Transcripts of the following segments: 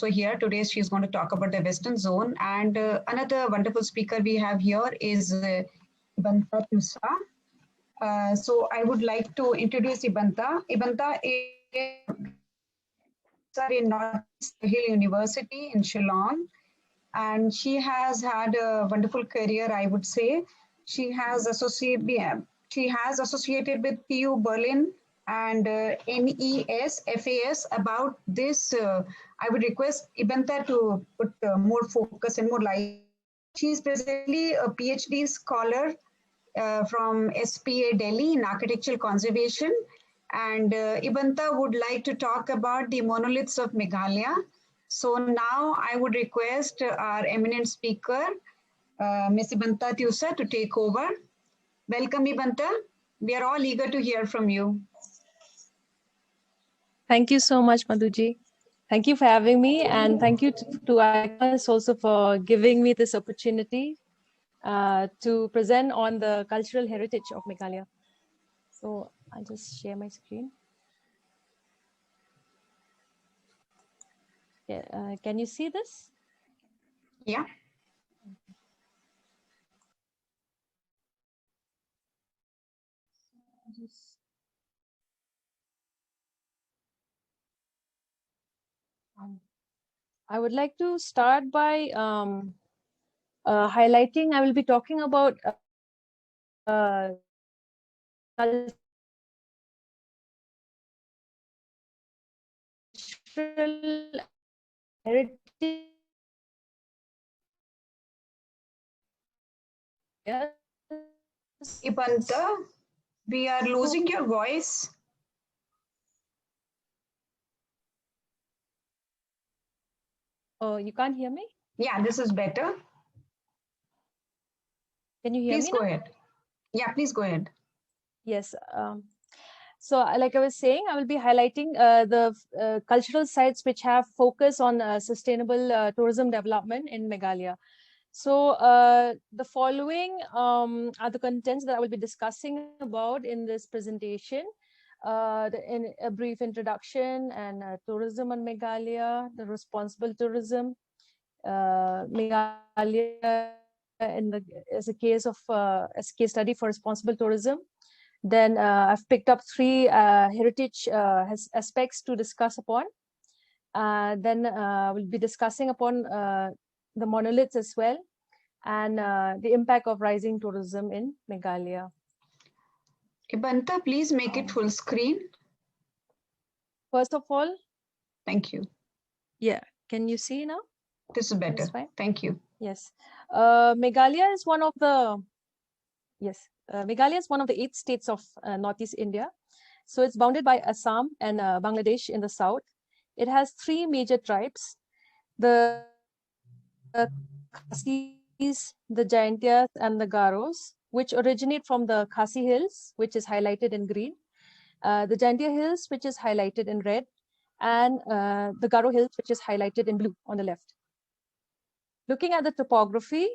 here. Today she's going to talk about the Western Zone. And another wonderful speaker we have here is Ibyanta Tiewsoh. So I would like to introduce Ibyanta. Ibyanta is in Northeast Hill University in Shillong, and she has had a wonderful career, I would say. She has associated with TU Berlin and NES, FAS. About this, I would request Ibyanta to put more focus and more light. She is presently a PhD scholar from SPA Delhi in architectural conservation. And Ibyanta would like to talk about the monoliths of Meghalaya. So now I would request our eminent speaker, Ms. Ibyanta Tiewsoh, to take over. Welcome, Ibyanta. We are all eager to hear from you. Thank you so much, Madhuji. Thank you for having me, and thank you to ICAS also for giving me this opportunity to present on the cultural heritage of Meghalaya. So I'll just share my screen. Yeah, can you see this? Yeah. I would like to start by highlighting. I will be talking about cultural heritage. Ibyanta, we are losing your voice. Oh, you can't hear me? Yeah, this is better. Can you hear me? Please go ahead. Yeah, please go ahead. Yes. So like I was saying, I will be highlighting the cultural sites which have focus on sustainable tourism development in Meghalaya. So the following are the contents that I will be discussing about in this presentation. In a brief introduction and tourism on Meghalaya, the responsible tourism, Meghalaya as a case study for responsible tourism. Then I've picked up three heritage aspects to discuss upon. Then we'll be discussing upon the monoliths as well, and the impact of rising tourism in Meghalaya. Ibyanta, please make it full screen. First of all. Thank you. Yeah, can you see now? This is better. Thank you. Yes. Meghalaya is one of the, Meghalaya is one of the 8 states of Northeast India. So it's bounded by Assam and Bangladesh in the south. It has 3 major tribes, the Khasis, the Jaintias, and the Garos, which originate from the Khasi Hills, which is highlighted in green, the Jaintia Hills, which is highlighted in red, and the Garo Hills, which is highlighted in blue on the left. Looking at the topography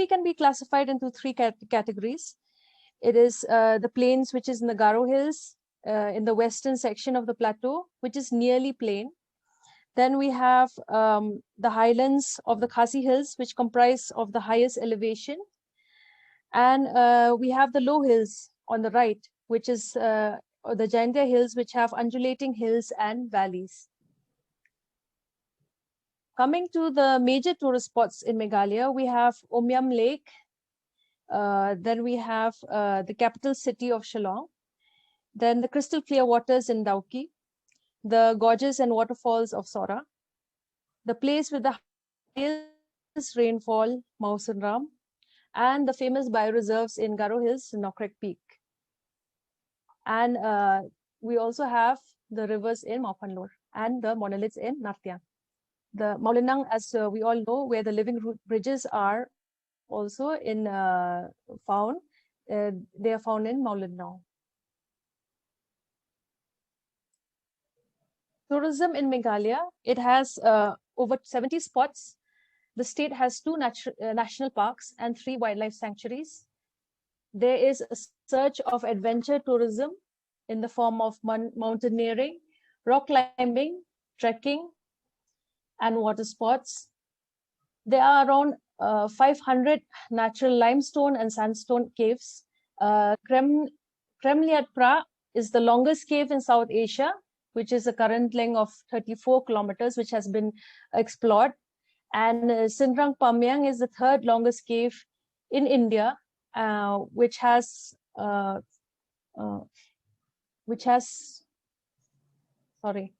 can be classified into 3 categories. It is the plains, which is in the Garo Hills, in the western section of the plateau, which is nearly plain. Then we have the highlands of the Khasi Hills, which comprise of the highest elevation. And we have the low hills on the right, which is the Jaintia Hills, which have undulating hills and valleys. Coming to the major tourist spots in Meghalaya, we have Omyam Lake. Then we have the capital city of Shillong. Then the crystal clear waters in Dauki, the gorges and waterfalls of Sora, the place with the highest rainfall, Mausanram, and the famous bioreserves in Garo Hills, Nokrek Peak. And we also have the rivers in Mauplang and the monoliths in Nartiang. The Molyneux, as we all know, where the living bridges are also in found. They are found in Molyneux. Tourism in Meghalaya, it has over 70 spots. The state has 2 national parks and 3 wildlife sanctuaries. There is a surge of adventure tourism in the form of mountaineering, rock climbing, trekking, and water sports. There are around 500 natural limestone and sandstone caves. Kremliat Pra is the longest cave in South Asia, which is a current length of 34 kilometers, which has been explored. And Sinrang Pamyang is the third longest cave in India, which has sorry.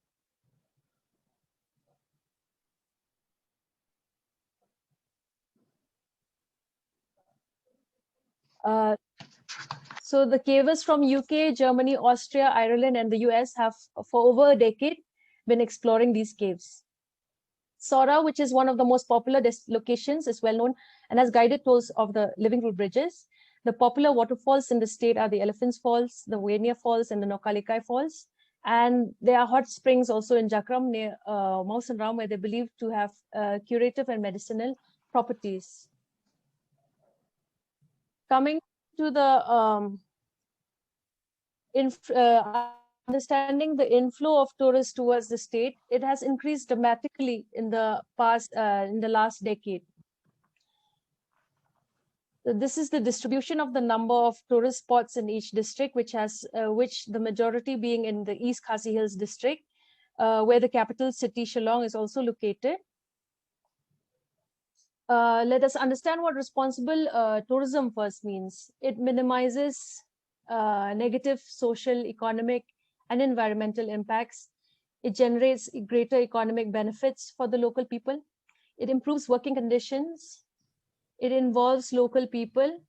So the cavers from UK, Germany, Austria, Ireland, and the US have for over a decade been exploring these caves. Sora, which is one of the most popular locations, is well known and has guided tours of the living root bridges. The popular waterfalls in the state are the Elephants Falls, the Vania Falls, and the Nokalikai Falls. And there are hot springs also in Jakram near Mausanram, where they're believed to have curative and medicinal properties. Coming to the understanding the inflow of tourists towards the state, it has increased dramatically in the last decade. So this is the distribution of the number of tourist spots in each district, which the majority being in the East Khasi Hills district, where the capital city Shillong is also located. Let us understand what responsible tourism first means. It minimizes negative social, economic, and environmental impacts. It generates greater economic benefits for the local people. It improves working conditions. It involves local people.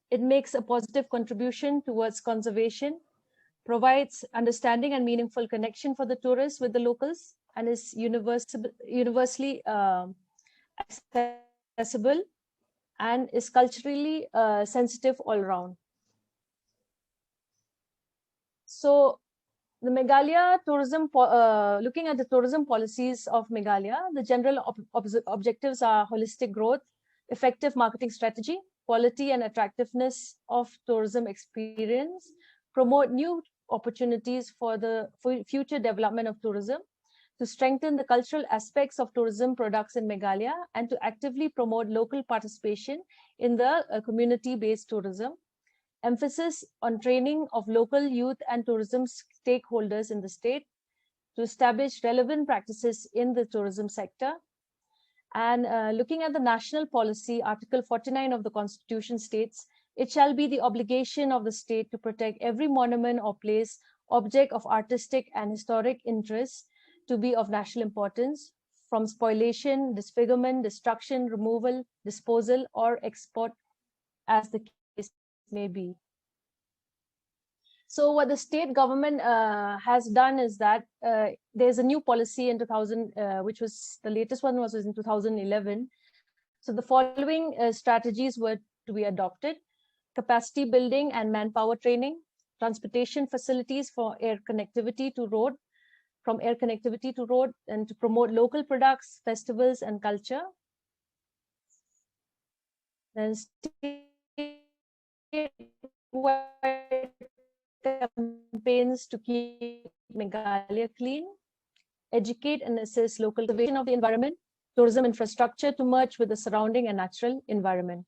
It makes a positive contribution towards conservation, provides understanding and meaningful connection for the tourists with the locals, and is universally accessible and is culturally sensitive all around. So the Meghalaya tourism, looking at the tourism policies of Meghalaya, the general objectives are holistic growth, effective marketing strategy, quality and attractiveness of tourism experience, promote new opportunities for the future development of tourism, to strengthen the cultural aspects of tourism products in Meghalaya, and to actively promote local participation in the community-based tourism. Emphasis on training of local youth and tourism stakeholders in the state, to establish relevant practices in the tourism sector. And looking at the national policy, Article 49 of the Constitution states, it shall be the obligation of the state to protect every monument or place, object of artistic and historic interest, to be of national importance, from spoliation, disfigurement, destruction, removal, disposal, or export, as the case may be. So what the state government has done is that there's a new policy in 2000, which was the latest one was in 2011. So the following strategies were to be adopted: capacity building and manpower training, transportation facilities for air connectivity to road, from air connectivity to road, and to promote local products, festivals, and culture. Then campaigns to keep Meghalaya clean, educate and assess local conservation of the environment, tourism infrastructure to merge with the surrounding and natural environment.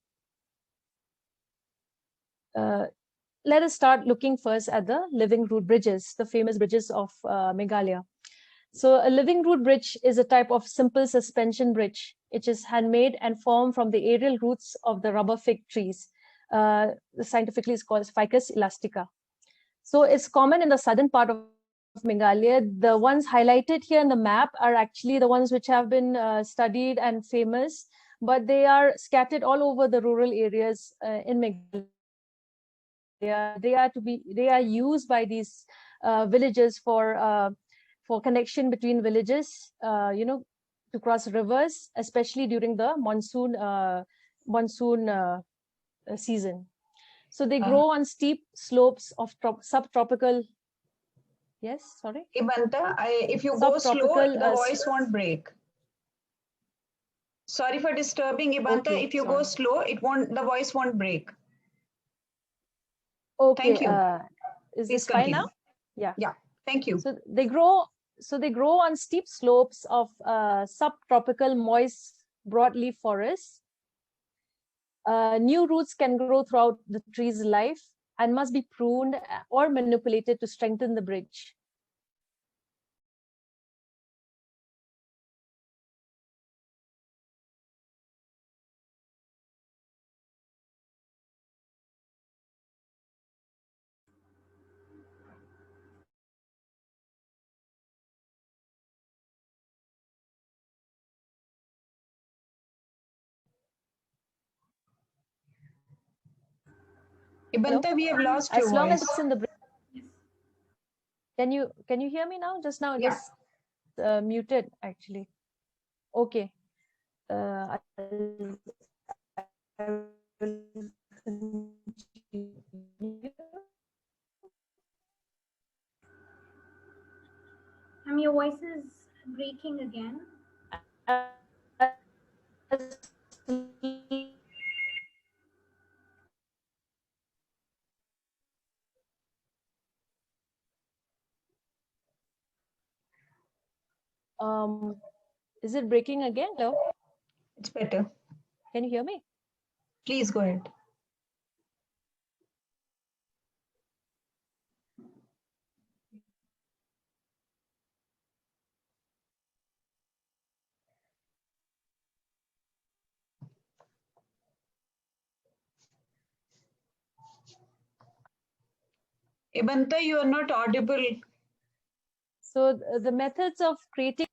Let us start looking first at the living root bridges, the famous bridges of Meghalaya. So a living root bridge is a type of simple suspension bridge. It is handmade and formed from the aerial roots of the rubber fig trees. Scientifically, it's called Ficus elastica. So it's common in the southern part of Meghalaya. The ones highlighted here in the map are actually the ones which have been studied and famous, but they are scattered all over the rural areas in Meghalaya. They are used by these villages for connection between villages, to cross rivers, especially during the monsoon season. So they grow on steep slopes of subtropical. Yes, sorry. Ibyanta, if you go slow, the voice won't break. Sorry for disturbing, Ibyanta. Okay, if you go slow, the voice won't break. Okay. Thank you. Is this fine now? Yeah. Thank you. So they grow So they grow on steep slopes of subtropical moist broadleaf forests. New roots can grow throughout the tree's life and must be pruned or manipulated to strengthen the bridge. Ibyanta, we have lost your As long as voice. it's in the bridge. Can you hear me now? Just now it Yeah. was muted actually. Okay. I will continue. Your voice is breaking again. Is it breaking again? Hello? It's better. Can you hear me? Please go ahead. Ibyanta, you are not audible. So the methods of creating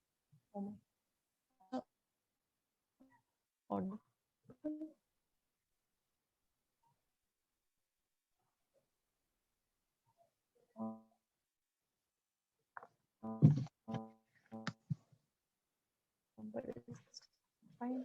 fine.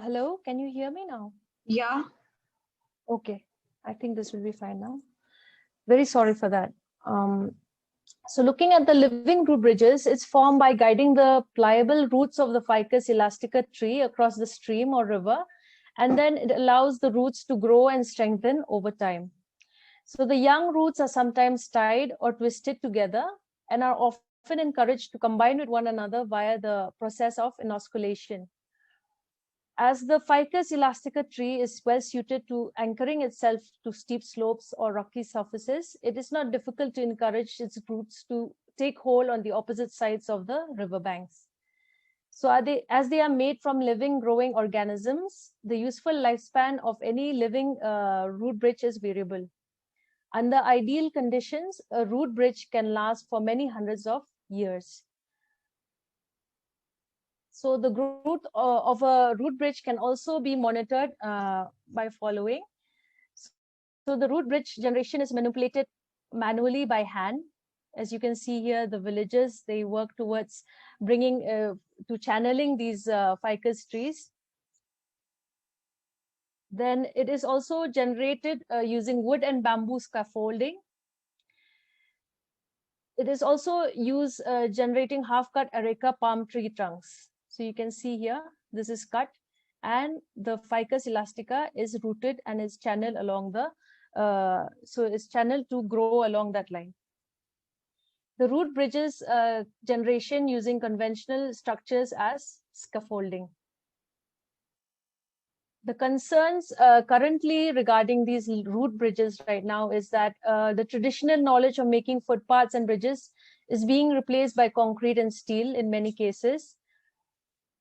Hello, can you hear me now? Yeah. Okay, I think this will be fine now. Very sorry for that. So looking at the living root bridges, it's formed by guiding the pliable roots of the Ficus elastica tree across the stream or river, and then it allows the roots to grow and strengthen over time. So the young roots are sometimes tied or twisted together and are often encouraged to combine with one another via the process of inosculation. As the Ficus elastica tree is well suited to anchoring itself to steep slopes or rocky surfaces, it is not difficult to encourage its roots to take hold on the opposite sides of the riverbanks. So as they are made from living, growing organisms, the useful lifespan of any living root bridge is variable. Under ideal conditions, a root bridge can last for many hundreds of years. So the growth of a root bridge can also be monitored by following. So the root bridge generation is manipulated manually by hand. As you can see here, the villagers, they work towards bringing to channeling these ficus trees. Then it is also generated using wood and bamboo scaffolding. It is also used generating half-cut areca palm tree trunks. So you can see here, this is cut, and the Ficus elastica is rooted and is channeled along the, so it's channeled to grow along that line. The root bridges generation using conventional structures as scaffolding. The concerns currently regarding these root bridges right now is that the traditional knowledge of making footpaths and bridges is being replaced by concrete and steel in many cases.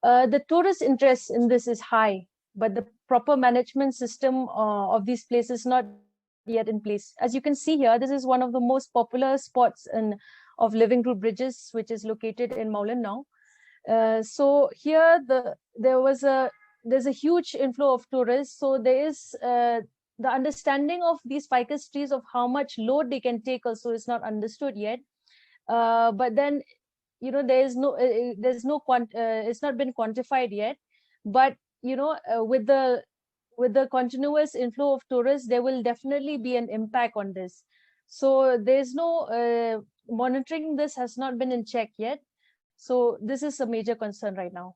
The tourist interest in this is high, but the proper management system of these places is not yet in place. As you can see here, this is one of the most popular spots of living root bridges, which is located in Molyneux. So here there's a huge inflow of tourists. So there is the understanding of these ficus trees of how much load they can take also is not understood yet. But then, you know, there's no it's not been quantified yet. But you know, with the continuous inflow of tourists, there will definitely be an impact on this. So there's no monitoring. This has not been in check yet. So this is a major concern right now.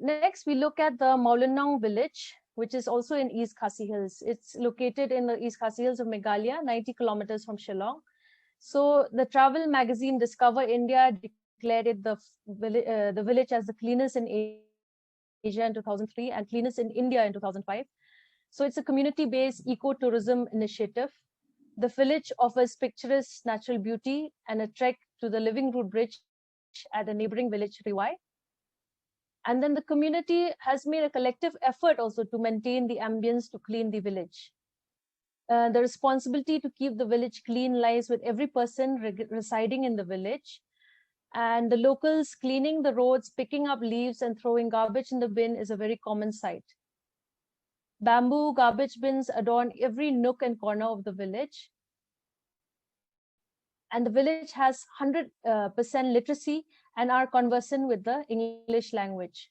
Next, we look at the Molyneux Village, which is also in East Khasi Hills. It's located in the East Khasi Hills of Meghalaya, 90 kilometers from Shillong. So the travel magazine Discover India declared it the village as the cleanest in Asia in 2003 and cleanest in India in 2005. So it's a community-based eco-tourism initiative. The village offers picturesque natural beauty and a trek to the Living Root Bridge at a neighboring village, Riwai. And then the community has made a collective effort also to maintain the ambience, to clean the village. The responsibility to keep the village clean lies with every person residing in the village. And the locals cleaning the roads, picking up leaves and throwing garbage in the bin is a very common sight. Bamboo garbage bins adorn every nook and corner of the village. And the village has 100% literacy and are conversant with the English language.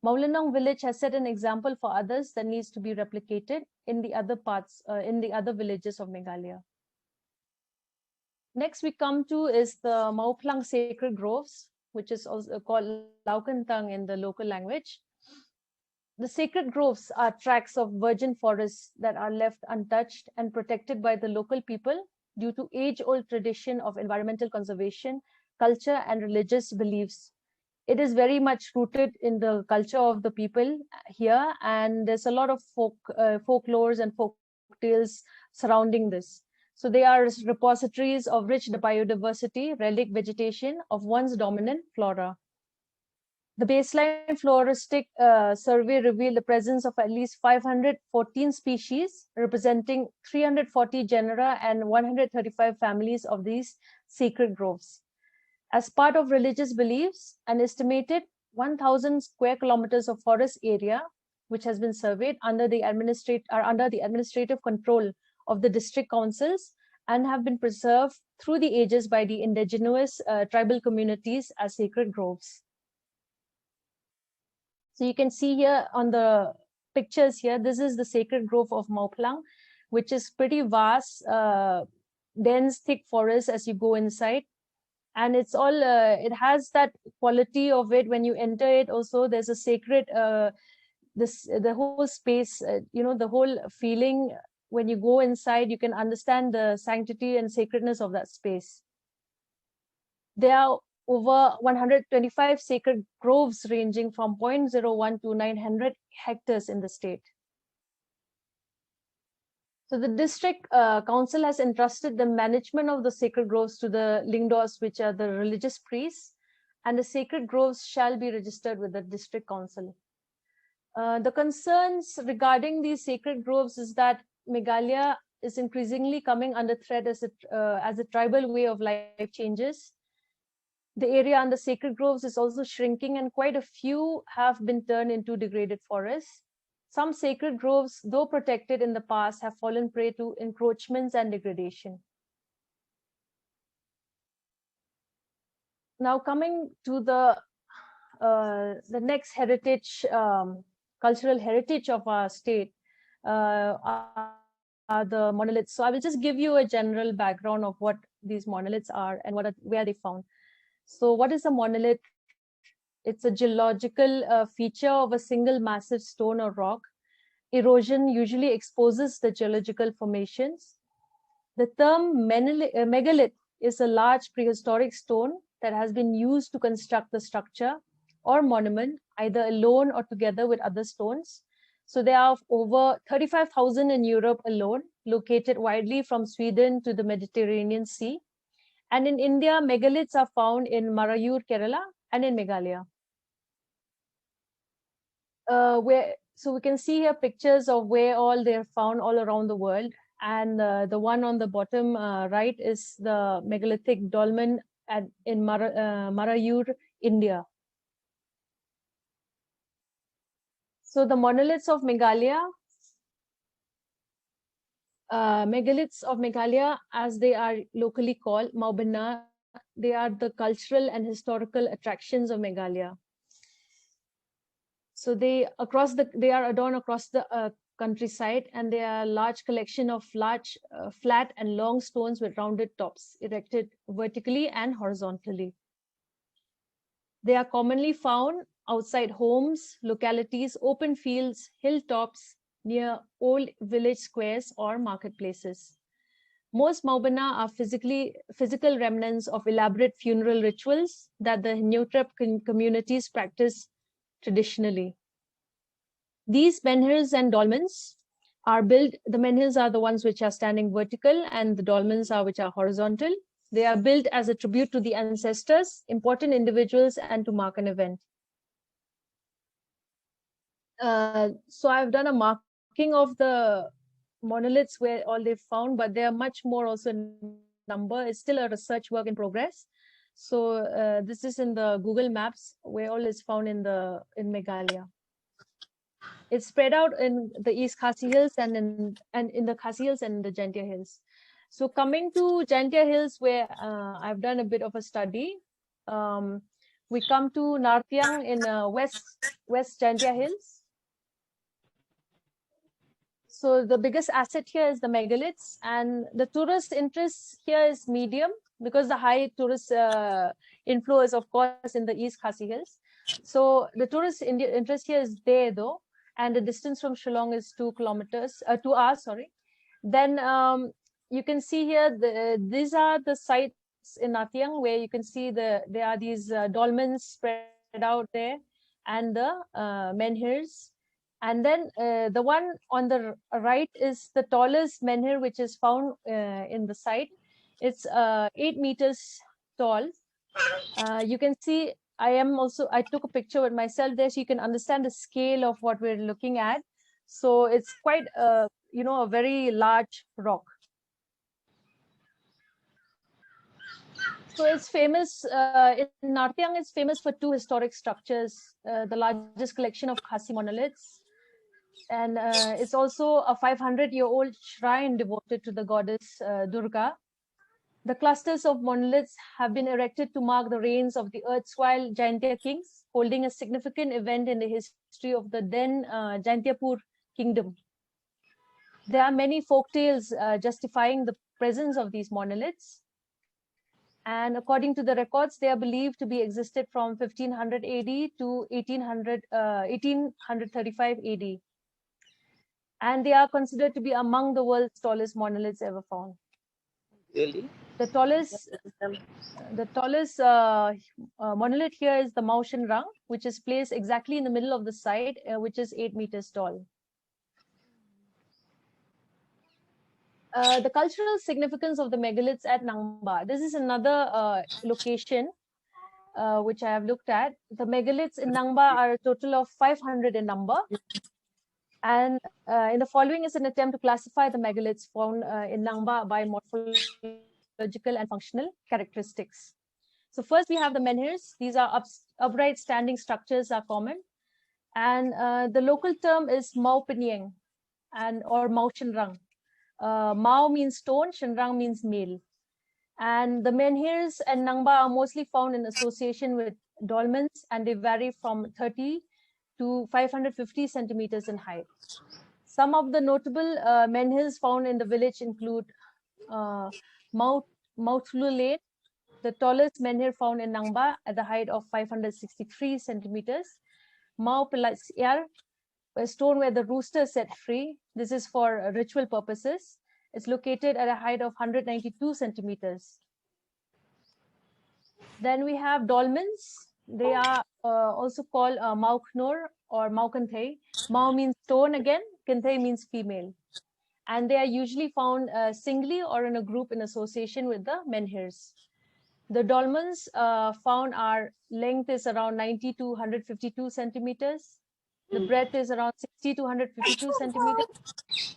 Molyneux Village has set an example for others that needs to be replicated in the other parts, in the other villages of Meghalaya. Next we come to is the Mauplang Sacred Groves, which is also called Laukantang in the local language. The sacred groves are tracts of virgin forests that are left untouched and protected by the local people due to age-old tradition of environmental conservation, culture, and religious beliefs. It is very much rooted in the culture of the people here, and there's a lot of folklores and folk tales surrounding this. So they are repositories of rich biodiversity, relic vegetation of once dominant flora. The baseline floristic survey revealed the presence of at least 514 species, representing 340 genera and 135 families of these sacred groves. As part of religious beliefs, an estimated 1,000 square kilometers of forest area, which has been surveyed under the administrative control of the district councils and have been preserved through the ages by the indigenous tribal communities as sacred groves. So you can see here on the pictures here, this is the sacred grove of Mauplang, which is pretty vast, dense, thick forest as you go inside. And it's all, it has that quality of it when you enter it also. There's a sacred, the whole space, the whole feeling when you go inside, you can understand the sanctity and sacredness of that space. There are over 125 sacred groves ranging from 0.01 to 900 hectares in the state. So the district council has entrusted the management of the sacred groves to the lingdos, which are the religious priests, and the sacred groves shall be registered with the district council. The concerns regarding these sacred groves is that Meghalaya is increasingly coming under threat as a tribal way of life changes. The area under sacred groves is also shrinking, and quite a few have been turned into degraded forests. Some sacred groves, though protected in the past, have fallen prey to encroachments and degradation. Now coming to the next heritage, cultural heritage of our state, are the monoliths. So I will just give you a general background of what these monoliths are and where they found. So what is a monolith? It's a geological feature of a single massive stone or rock. Erosion usually exposes the geological formations. The term megalith is a large prehistoric stone that has been used to construct the structure or monument, either alone or together with other stones. So there are over 35,000 in Europe alone, located widely from Sweden to the Mediterranean Sea. And in India, megaliths are found in Marayur, Kerala, and in Meghalaya. So we can see here pictures of where all they're found all around the world. And the one on the bottom right is the megalithic dolmen in Marayur, India. So the monoliths of Meghalaya, megaliths of Meghalaya, as they are locally called, Maubana, they are the cultural and historical attractions of Meghalaya. So they are adorned across the countryside, and they are a large collection of large, flat and long stones with rounded tops, erected vertically and horizontally. They are commonly found outside homes, localities, open fields, hilltops, near old village squares or marketplaces. Most Maubana are physical remnants of elaborate funeral rituals that the Neutrep communities practice traditionally. These menhirs and dolmens are built, the menhirs are the ones which are standing vertical and the dolmens are which are horizontal. They are built as a tribute to the ancestors, important individuals, and to mark an event. So I've done a marking of the monoliths where all they've found, but there are much more also in number. It's still a research work in progress. So this is in the Google Maps where all is found in Meghalaya. It's spread out in the East Khasi Hills and in the Khasi Hills and the Jaintia Hills. So coming to Jaintia Hills, where I've done a bit of a study, we come to Nartiang in West Jaintia Hills. So the biggest asset here is the megaliths, and the tourist interest here is medium because the high tourist inflow is of course in the East Khasi Hills. So the tourist interest here is there though, and the distance from Shillong is 2 hours, sorry. Then you can see here, these are the sites in Natiang where you can see there are these dolmens spread out there and the menhirs. And then the one on the right is the tallest menhir which is found in the site. It's 8 meters tall. You can see I took a picture with myself there so you can understand the scale of what we're looking at. So it's quite a very large rock. So it's famous in Nartiang. It's famous for 2 historic structures, the largest collection of Khasi monoliths, and it's also a 500-year-old shrine devoted to the goddess Durga. The clusters of monoliths have been erected to mark the reigns of the erstwhile Jaintia kings, holding a significant event in the history of the then Jaintiapur kingdom. There are many folk tales justifying the presence of these monoliths. And according to the records, they are believed to be existed from 1500 AD to 1835 AD. And they are considered to be among the world's tallest monoliths ever found. Really? The tallest monolith here is the Mao Shin Rang, which is placed exactly in the middle of the site, which is 8 meters tall. The cultural significance of the megaliths at Nangba. This is another location which I have looked at. The megaliths in Nangba are a total of 500 in number. And in the following is an attempt to classify the megaliths found in Nangba by morphological and functional characteristics. So first we have the menhirs. These are upright standing structures are common. And the local term is Mau Pinieng or Mau Shinrang. Mao means stone, Shinrang means male. And the menhirs and Nangba are mostly found in association with dolmens, and they vary from 30 to 550 centimeters in height. Some of the notable menhirs found in the village include Mautulu Lane, the tallest menhir found in Nangba at the height of 563 centimeters. Mau Pelasyar, a stone where the rooster is set free. This is for ritual purposes. It's located at a height of 192 centimeters. Then we have dolmens. They are also called Mau Knor or Mau Kanthay. Mau means stone again, Kanthay means female. And they are usually found singly or in a group in association with the menhirs. The dolmens found are length is around 90 to 152 centimeters. The breadth is around 60 to 152 centimeters.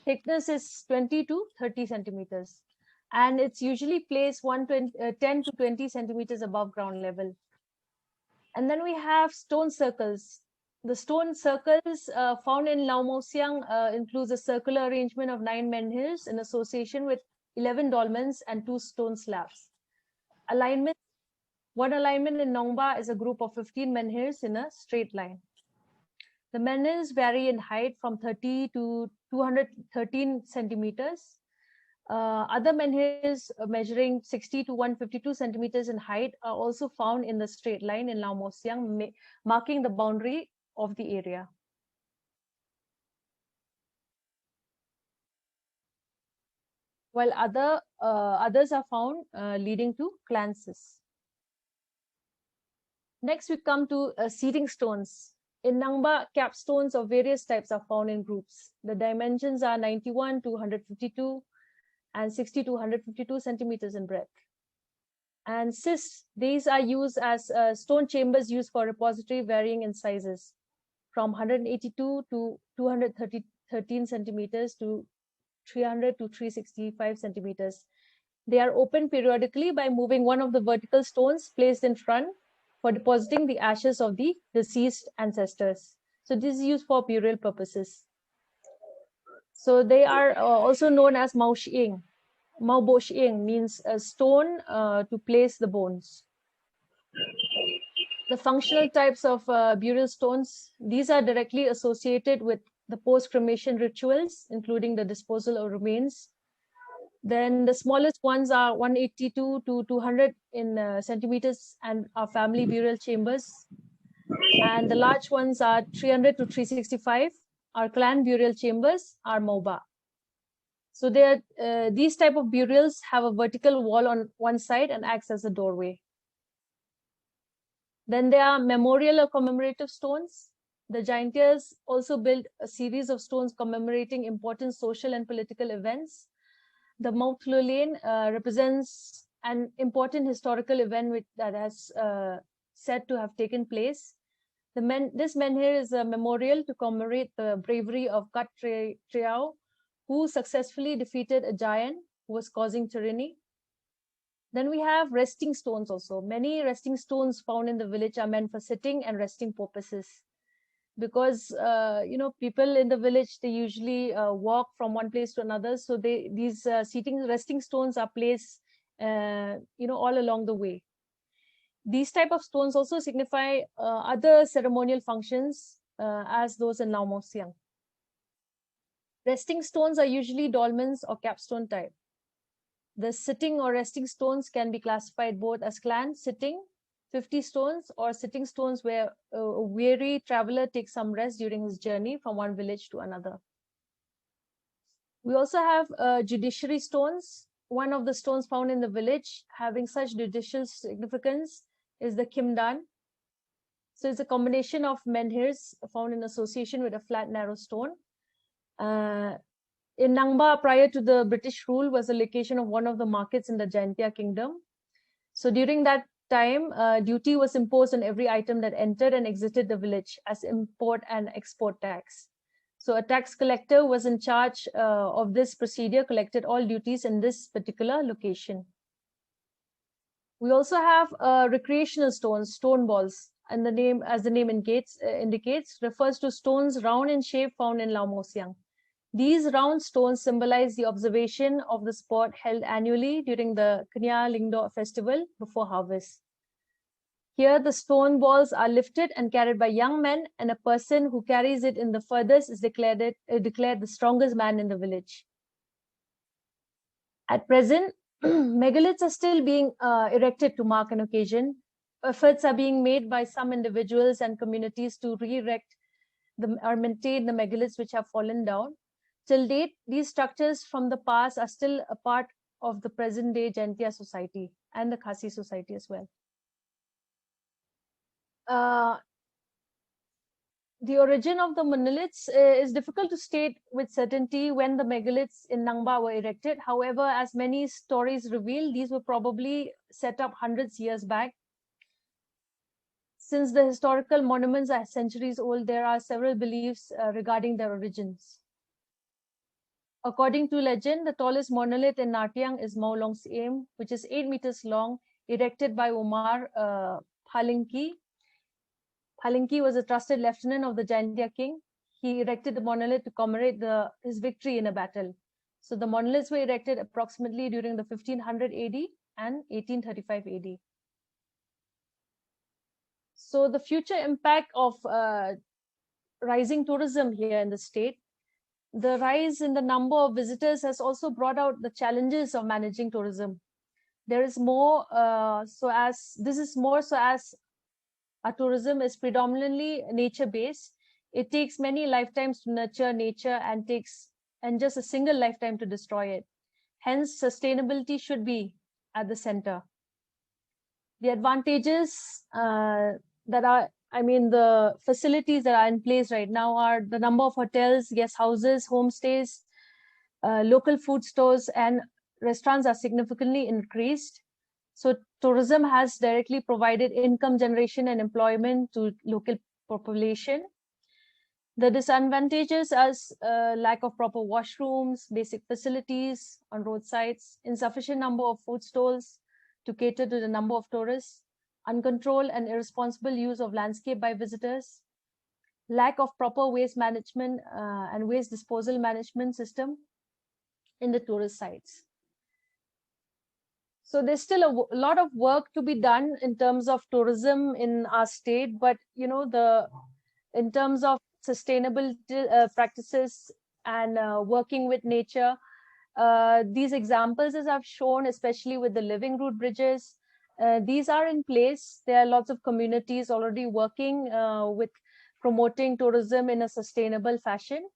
Thickness is 20 to 30 centimeters. And it's usually placed 10 to 20 centimeters above ground level. And then we have stone circles. The stone circles found in Laomosiang includes a circular arrangement of 9 menhirs in association with 11 dolmens and 2 stone slabs. One alignment in Nongba is a group of 15 menhirs in a straight line. The menhirs vary in height from 30 to 213 centimeters. Other menhirs measuring 60 to 152 centimeters in height are also found in the straight line in Lau Mo Siang, marking the boundary of the area. While others are found leading to clances. Next, we come to seating stones. In Nangba, capstones of various types are found in groups. The dimensions are 91 to 152 and 60 to 152 centimeters in breadth. And cysts, these are used as stone chambers used for repository varying in sizes from 182 to 213 centimeters to 300 to 365 centimeters. They are opened periodically by moving one of the vertical stones placed in front for depositing the ashes of the deceased ancestors. So this is used for burial purposes. So they are also known as Mao Shiing. Mao Bo Shiing means a stone to place the bones. The functional types of burial stones, these are directly associated with the post-cremation rituals, including the disposal of remains. Then the smallest ones are 182 to 200 in centimeters and are family burial chambers. And the large ones are 300 to 365. Our clan burial chambers are Moba. So these type of burials have a vertical wall on one side and acts as a doorway. Then there are memorial or commemorative stones. The Gianters also built a series of stones commemorating important social and political events. The Mount Lane represents an important historical event that has said to have taken place. This menhir is a memorial to commemorate the bravery of Kat Triao, who successfully defeated a giant who was causing tyranny. Then we have resting stones also. Many resting stones found in the village are meant for sitting and resting purposes. Because people in the village, they usually walk from one place to another, so these resting stones are placed all along the way. These type of stones also signify other ceremonial functions as those in Lau Mo Siang. Resting stones are usually dolmens or capstone type. The sitting or resting stones can be classified both as clan sitting 50 stones or sitting stones where a weary traveler takes some rest during his journey from one village to another. We also have judiciary stones. One of the stones found in the village having such judicial significance is the Kimdan. So it's a combination of menhirs found in association with a flat, narrow stone. In Nangba, prior to the British rule, was the location of one of the markets in the Jaintia kingdom. So during that time, duty was imposed on every item that entered and exited the village as import and export tax. So a tax collector was in charge of this procedure, collected all duties in this particular location. We also have recreational stones, stone balls, and the name, as the name indicates, refers to stones round in shape found in Lau Mo Siang. These round stones symbolize the observation of the sport held annually during the Knya Lingdo festival before harvest. Here, the stone balls are lifted and carried by young men, and a person who carries it in the furthest is declared the strongest man in the village. At present, megaliths are still being erected to mark an occasion. Efforts are being made by some individuals and communities to re-erect or maintain the megaliths which have fallen down. Till date, these structures from the past are still a part of the present-day Jaintia society and the Khasi society as well. The origin of the monoliths is difficult to state with certainty when the megaliths in Nangba were erected. However, as many stories reveal, these were probably set up hundreds of years back. Since the historical monuments are centuries old, there are several beliefs regarding their origins. According to legend, the tallest monolith in Nartiang is Maulong's Aim, which is 8 meters long, erected by Umar Palinki. Palinki was a trusted lieutenant of the Jaintia king. He erected the monolith to commemorate his victory in a battle. So the monoliths were erected approximately during the 1500 AD and 1835 AD. So the future impact of rising tourism here in the state. the rise in the number of visitors has also brought out the challenges of managing tourism. There is more, this is more so as our tourism is predominantly nature-based. It takes many lifetimes to nurture nature and just a single lifetime to destroy it. Hence, sustainability should be at the center. The advantages the facilities that are in place right now are the number of hotels, guest houses, homestays, local food stores, and restaurants are significantly increased. So tourism has directly provided income generation and employment to local population. The disadvantages as lack of proper washrooms, basic facilities on roadsides, insufficient number of food stalls to cater to the number of tourists, uncontrolled and irresponsible use of landscape by visitors, lack of proper waste management and waste disposal management system in the tourist sites. So there's still a lot of work to be done in terms of tourism in our state, but in terms of sustainable practices and working with nature, these examples as I've shown, especially with the living root bridges, these are in place. There are lots of communities already working with promoting tourism in a sustainable fashion.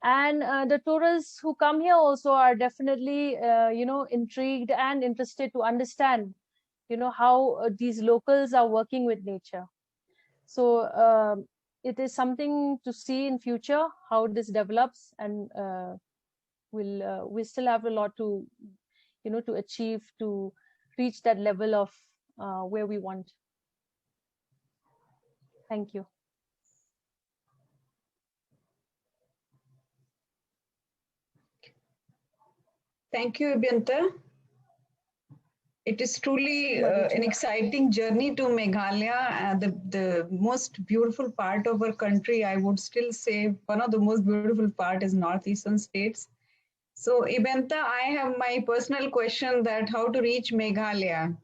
And the tourists who come here also are definitely, intrigued and interested to understand, how these locals are working with nature. So it is something to see in future how this develops, and we still have a lot to, to achieve to reach that level of where we want. Thank you. Thank you, Ibyanta. It is truly an exciting journey to Meghalaya, the most beautiful part of our country. I would still say one of the most beautiful part is northeastern states. So Ibyanta, I have my personal question that how to reach Meghalaya.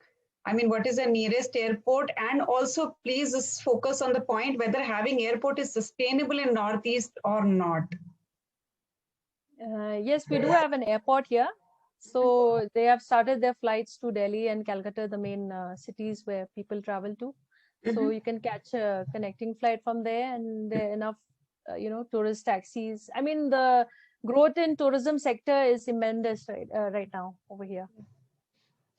I mean, what is the nearest airport? And also please just focus on the point whether having airport is sustainable in Northeast or not. Yes, we do have an airport here. So they have started their flights to Delhi and Calcutta, the main cities where people travel to. So you can catch a connecting flight from there, and there are enough, tourist taxis. I mean, the growth in tourism sector is immense right now over here.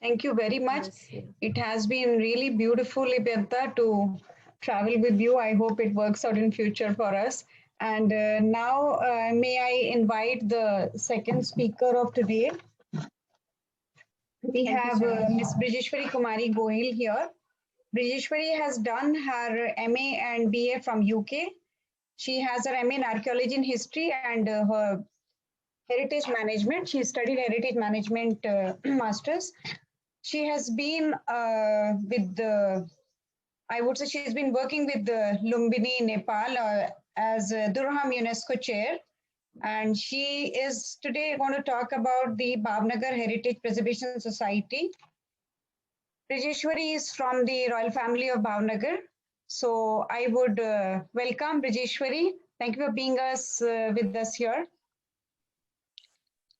Thank you very much. Yes, yes. It has been really beautiful, Ibyanta, to travel with you. I hope it works out in future for us. And now may I invite the second speaker of today. We have Ms. Brijeshwari Kumari Gohil here. Brijeshwari has done her MA and BA from UK. She has her MA in Archaeology and History and her Heritage Management. She studied Heritage Management Masters. She has been I would say she's been working with the Lumbini, Nepal as Durham UNESCO Chair. And she is today going to talk about the Bhavnagar Heritage Preservation Society. Brijeshwari is from the royal family of Bhavnagar. So I would welcome Brijeshwari. Thank you for being with us here.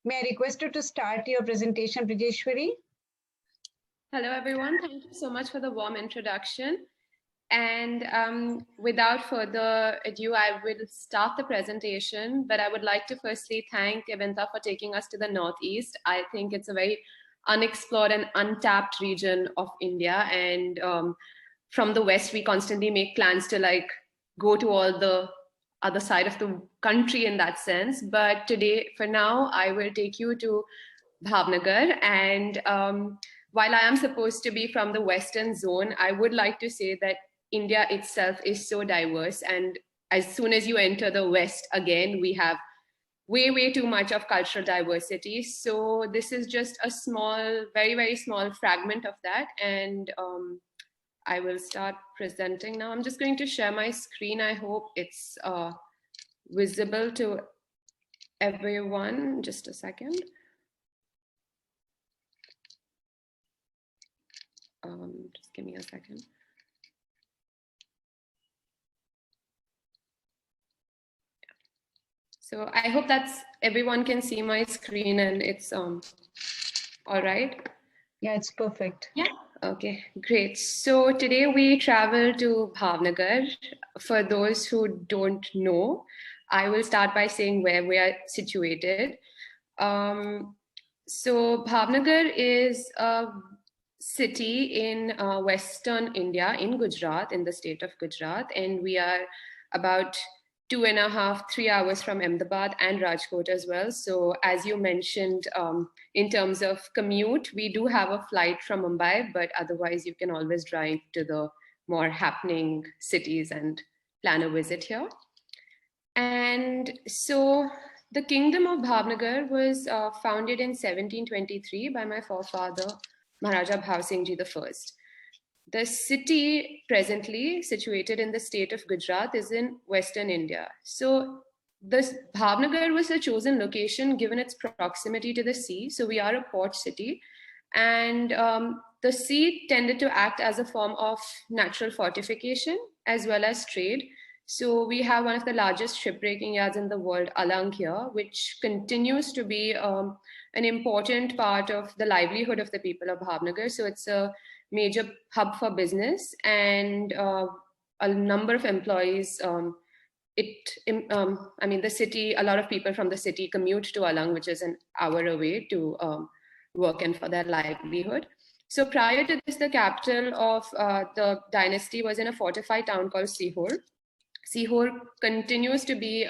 May I request you to start your presentation, Brijeshwari? Hello, everyone. Thank you so much for the warm introduction. And without further ado, I will start the presentation, but I would like to firstly thank Ibyanta for taking us to the Northeast. I think it's a very unexplored and untapped region of India. And from the West, we constantly make plans to go to all the other side of the country in that sense. But today, for now, I will take you to Bhavnagar. And while I am supposed to be from the Western zone, I would like to say that India itself is so diverse. And as soon as you enter the West again, we have way too much of cultural diversity. So this is just a small, very small fragment of that. And I will start presenting now. I'm just going to share my screen. I hope it's visible to everyone. Just a second. Just give me a second. So I hope that's everyone can see my screen and it's all right. Yeah, it's perfect. Yeah. Okay, great. So today we travel to Bhavnagar. For those who don't know, I will start by saying where we are situated. So Bhavnagar is a city in Western India, in Gujarat, in the state of Gujarat, and we are about 2.5, 3 hours from Ahmedabad and Rajkot as well. So as you mentioned, in terms of commute, we do have a flight from Mumbai, but otherwise you can always drive to the more happening cities and plan a visit here. And so the kingdom of Bhavnagar was founded in 1723 by my forefather, Maharaja Bhav Singh Ji I. The city presently situated in the state of Gujarat is in Western India. So this Bhavnagar was a chosen location given its proximity to the sea. So we are a port city, and the sea tended to act as a form of natural fortification as well as trade. So we have one of the largest shipbreaking yards in the world, Alang here, which continues to be an important part of the livelihood of the people of Bhavnagar. So it's a major hub for business, and a number of employees. The city, a lot of people from the city commute to Alang, which is an hour away, to work and for their livelihood. So prior to this, the capital of the dynasty was in a fortified town called Sihor. Sihor continues to be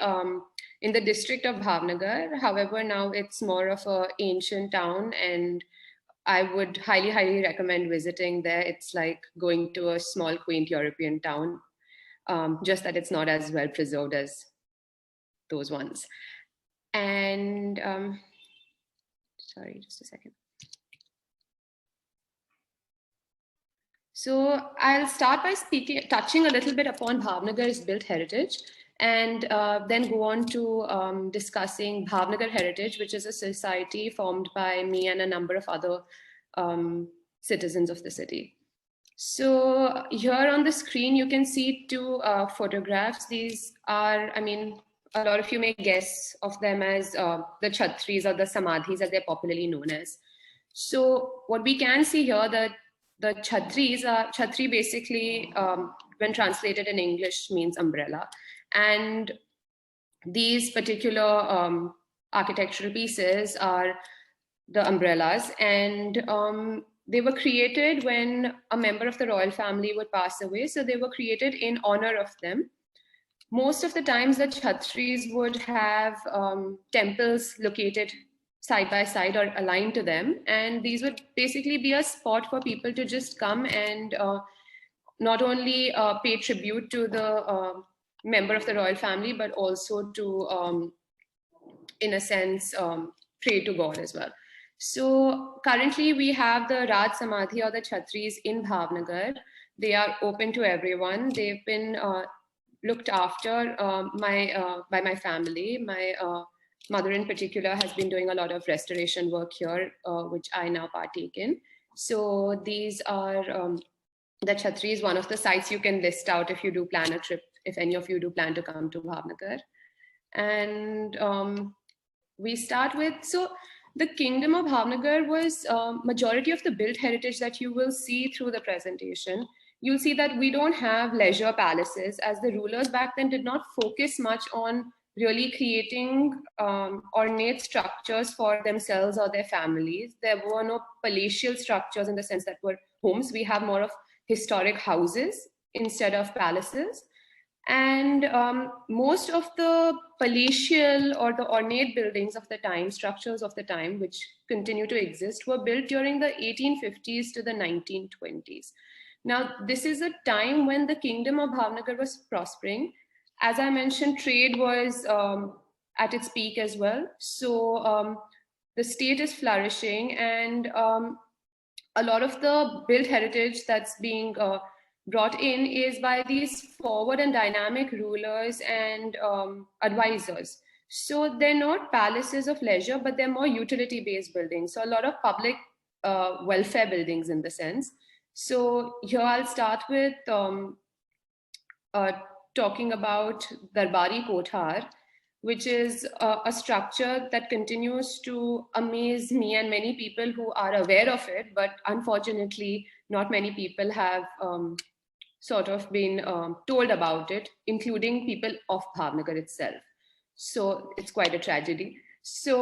in the district of Bhavnagar. However, now it's more of an ancient town, and I would highly, highly recommend visiting there. It's like going to a small, quaint European town, just that it's not as well preserved as those ones. And sorry, just a second. So I'll start by touching a little bit upon Bhavnagar's built heritage, and then go on to discussing Bhavnagar Heritage, which is a society formed by me and a number of other citizens of the city. So here on the screen, you can see two photographs. These are, a lot of you may guess of them as the Chatris or the Samadhis, as they're popularly known as. So what we can see here, that the Chatris are, Chatri basically, when translated in English, means umbrella. And these particular architectural pieces are the umbrellas, and they were created when a member of the royal family would pass away. So they were created in honor of them. Most of the times the Chatris would have temples located side by side or aligned to them. And these would basically be a spot for people to just come and not only pay tribute to the member of the royal family, but also to, in a sense, pray to God as well. So currently we have the Raj Samadhi or the Chatris in Bhavnagar. They are open to everyone. They've been looked after by my family. My mother in particular has been doing a lot of restoration work here, which I now partake in. So these are the Chatris, one of the sites you can list out if you do plan a trip, if any of you do plan to come to Bhavnagar. And we start with, so the kingdom of Bhavnagar was majority of the built heritage that you will see through the presentation. You'll see that we don't have leisure palaces, as the rulers back then did not focus much on really creating ornate structures for themselves or their families. There were no palatial structures in the sense that were homes. We have more of historic houses instead of palaces. And most of the palatial or the ornate buildings of the time, structures of the time, which continue to exist, were built during the 1850s to the 1920s. Now, this is a time when the kingdom of Bhavnagar was prospering. As I mentioned, trade was at its peak as well. So the state is flourishing, and a lot of the built heritage that's being brought in is by these forward and dynamic rulers and advisors. So they're not palaces of leisure, but they're more utility-based buildings. So a lot of public welfare buildings in the sense. So here I'll start with talking about Darbari Kothar, which is a structure that continues to amaze me and many people who are aware of it, but unfortunately, not many people have sort of been told about it, including people of Bhavnagar itself. So it's quite a tragedy. So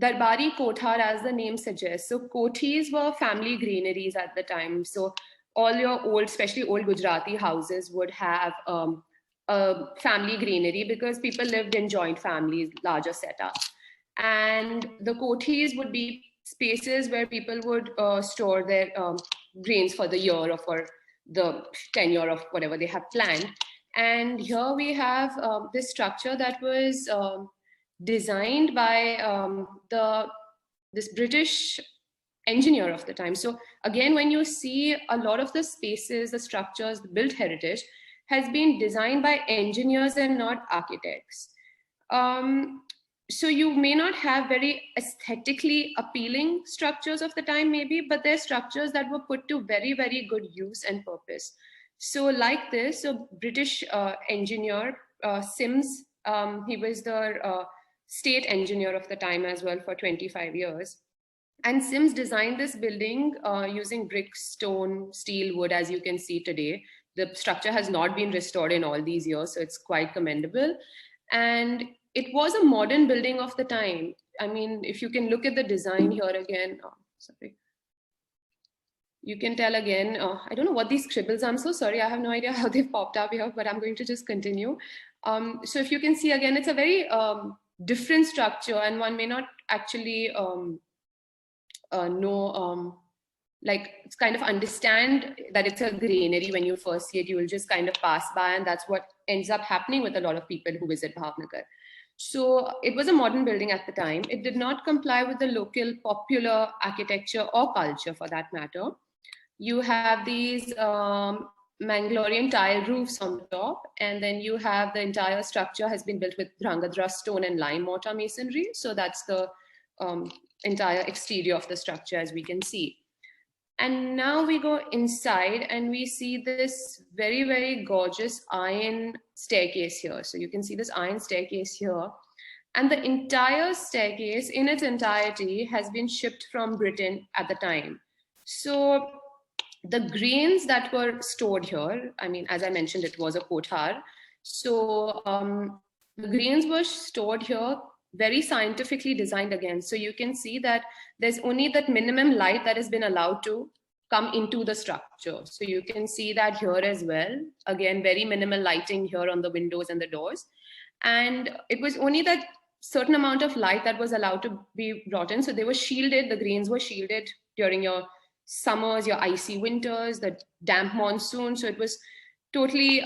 Darbari Kothar, as the name suggests, so kothis were family granaries at the time. So all your old, especially old Gujarati houses would have a family granary because people lived in joint families, larger setups. And the kothis would be spaces where people would store their grains for the year or for the tenure of whatever they have planned. And here we have this structure that was designed by this British engineer of the time. So again, when you see a lot of the spaces, the structures, the built heritage has been designed by engineers and not architects. So you may not have very aesthetically appealing structures of the time maybe, but they're structures that were put to very, very good use and purpose. So like this, a British engineer, Sims, he was the state engineer of the time as well for 25 years. And Sims designed this building using brick, stone, steel, wood, as you can see today. The structure has not been restored in all these years, so it's quite commendable. And it was a modern building of the time. I mean, if you can look at the design here again, sorry. You can tell again, I don't know what these scribbles are. I'm so sorry. I have no idea how they've popped up here, but I'm going to just continue. So if you can see again, it's a very different structure, and one may not actually know, like it's kind of understand that it's a granary when you first see it. You will just kind of pass by, and that's what ends up happening with a lot of people who visit Bhavnagar. So it was a modern building at the time. It did not comply with the local popular architecture or culture for that matter. You have these Mangalorean tile roofs on the top, and then you have the entire structure has been built with Drangadhra stone and lime mortar masonry. So that's the entire exterior of the structure, as we can see. And now we go inside and we see this very, very gorgeous iron staircase here. So you can see this iron staircase here. And the entire staircase in its entirety has been shipped from Britain at the time. So the grains that were stored here, I mean, as I mentioned, it was a kothar. So the grains were stored here, very scientifically designed again. So you can see that there's only that minimum light that has been allowed to come into the structure. So you can see that here as well. Again, very minimal lighting here on the windows and the doors. And it was only that certain amount of light that was allowed to be brought in. So they were shielded, the grains were shielded during your summers, your icy winters, the damp monsoon. So it was totally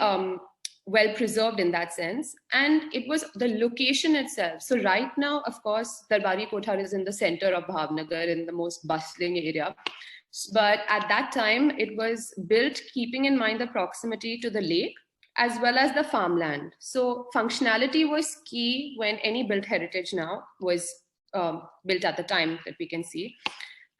well preserved in that sense. And it was the location itself. So right now, of course, Darbari Kothar is in the center of Bhavnagar, in the most bustling area. But at that time, it was built keeping in mind the proximity to the lake as well as the farmland. So functionality was key when any built heritage now was built at the time that we can see.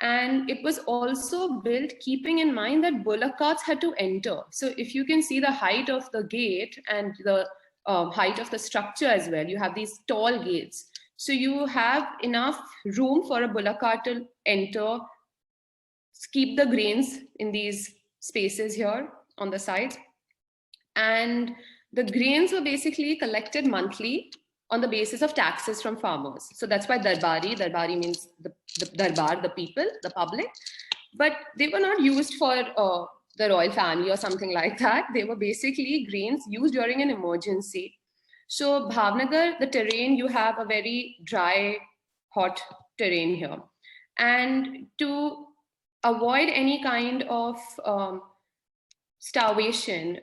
And it was also built keeping in mind that bullock carts had to enter. So if you can see the height of the gate and the height of the structure as well, you have these tall gates. So you have enough room for a bullock cart to enter, keep the grains in these spaces here on the sides. And the grains were basically collected monthly on the basis of taxes from farmers. So that's why Darbari. Darbari means the Darbar, the people, the public. But they were not used for the royal family or something like that. They were basically grains used during an emergency. So Bhavnagar, the terrain, you have a very dry, hot terrain here. And to avoid any kind of starvation,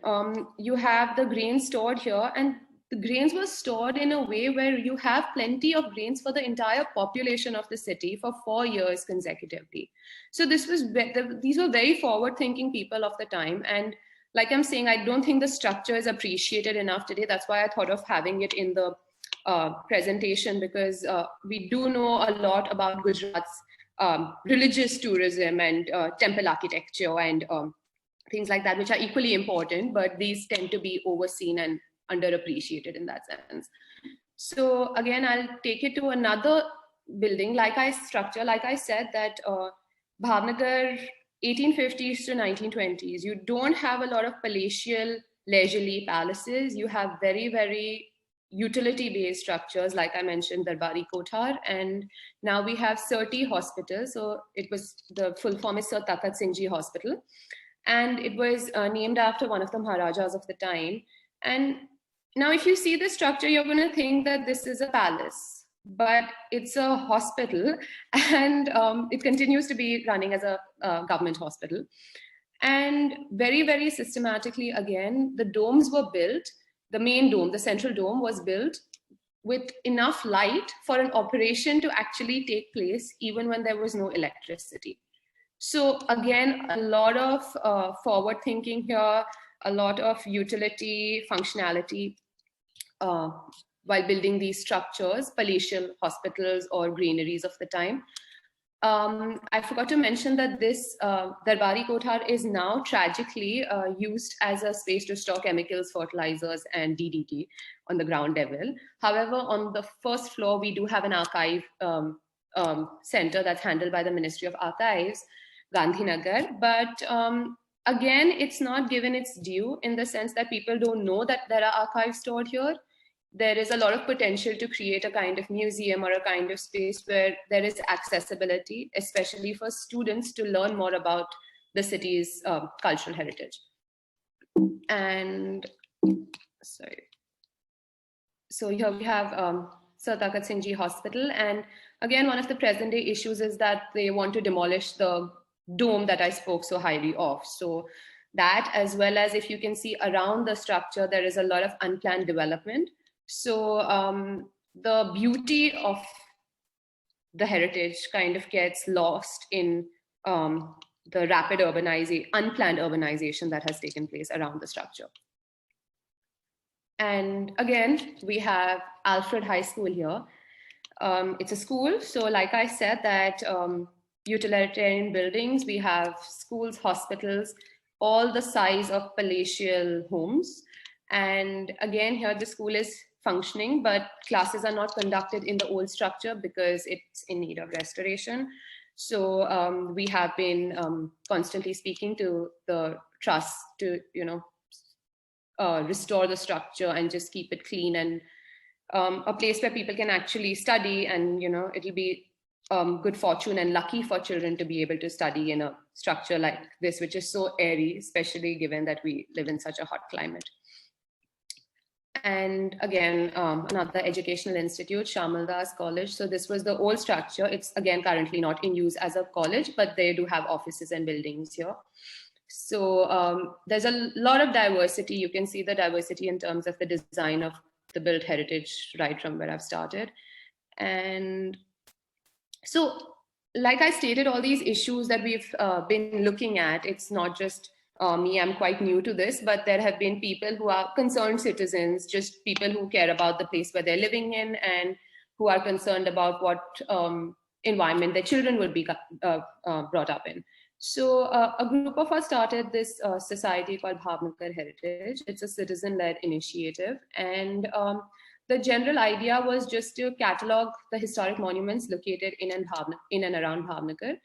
you have the grains stored here, and the grains were stored in a way where you have plenty of grains for the entire population of the city for 4 years consecutively. So this was, these were very forward-thinking people of the time. And like I'm saying, I don't think the structure is appreciated enough today. That's why I thought of having it in the presentation, because we do know a lot about Gujarat's religious tourism and temple architecture and things like that, which are equally important, but these tend to be overseen and underappreciated in that sense. So again, I'll take it to another building, like I said that Bhavnagar 1850s to 1920s, you don't have a lot of palatial leisurely palaces. You have very, very utility-based structures, like I mentioned, Darbari Kothar, and now we have Sirti Hospital. So it was, the full form is Sir Takht Singh Ji Hospital, and it was named after one of the Maharajas of the time. And now if you see the structure, you're going to think that this is a palace, but it's a hospital, and it continues to be running as a government hospital. And very, very systematically, again, the domes were built. The main dome, the central dome, was built with enough light for an operation to actually take place even when there was no electricity. So again, a lot of forward thinking here, a lot of utility, functionality while building these structures, palatial hospitals or granaries of the time. I forgot to mention that this Darbari Kothar is now tragically used as a space to store chemicals, fertilizers, and DDT on the ground level. However, on the first floor, we do have an archive center that's handled by the Ministry of Archives, Gandhinagar. But again, it's not given its due in the sense that people don't know that there are archives stored here. There is a lot of potential to create a kind of museum or a kind of space where there is accessibility, especially for students to learn more about the city's cultural heritage. And sorry. So here we have Sir Takht Singh Ji Hospital. And again, one of the present day issues is that they want to demolish the dome that I spoke so highly of. So that, as well as if you can see around the structure, there is a lot of unplanned development. So the beauty of the heritage kind of gets lost in the rapid unplanned urbanization that has taken place around the structure. And again, we have Alfred High School here. It's a school. So like I said, that utilitarian buildings, we have schools, hospitals, all the size of palatial homes. And again, here the school is functioning, but classes are not conducted in the old structure because it's in need of restoration. So we have been constantly speaking to the trust to, restore the structure and just keep it clean and a place where people can actually study, and it'll be good fortune and lucky for children to be able to study in a structure like this, which is so airy, especially given that we live in such a hot climate. And again, another educational institute, Shamaldas College. So this was the old structure. It's again currently not in use as a college, but they do have offices and buildings here. So there's a lot of diversity. You can see the diversity in terms of the design of the built heritage right from where I've started. And so, like I stated, all these issues that we've been looking at, it's not just me, I'm quite new to this, but there have been people who are concerned citizens, just people who care about the place where they're living in and who are concerned about what environment their children will be brought up in. So a group of us started this society called Bhavnagar Heritage. It's a citizen-led initiative. And the general idea was just to catalog the historic monuments located in and around Bhavnagar.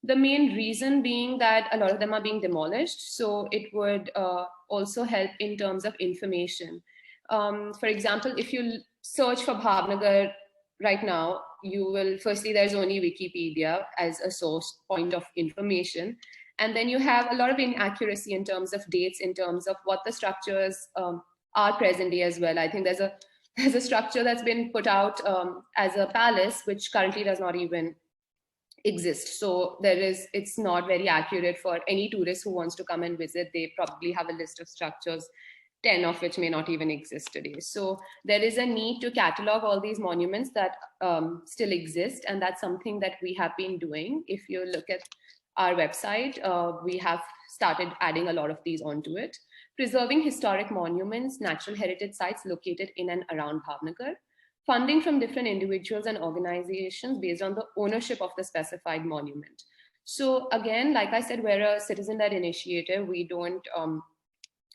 The main reason being that a lot of them are being demolished. So it would also help in terms of information. For example, if you search for Bhavnagar right now, you will, firstly, there's only Wikipedia as a source point of information. And then you have a lot of inaccuracy in terms of dates, in terms of what the structures are present day as well. I think there's a structure that's been put out as a palace, which currently does not even exist. So it's not very accurate for any tourist who wants to come and visit. They probably have a list of structures, 10 of which may not even exist today. So there is a need to catalog all these monuments that still exist. And that's something that we have been doing. If you look at our website, we have started adding a lot of these onto it. Preserving historic monuments, natural heritage sites located in and around Bhavnagar. Funding from different individuals and organizations based on the ownership of the specified monument. So again, like I said, we're a citizen-led initiative. We don't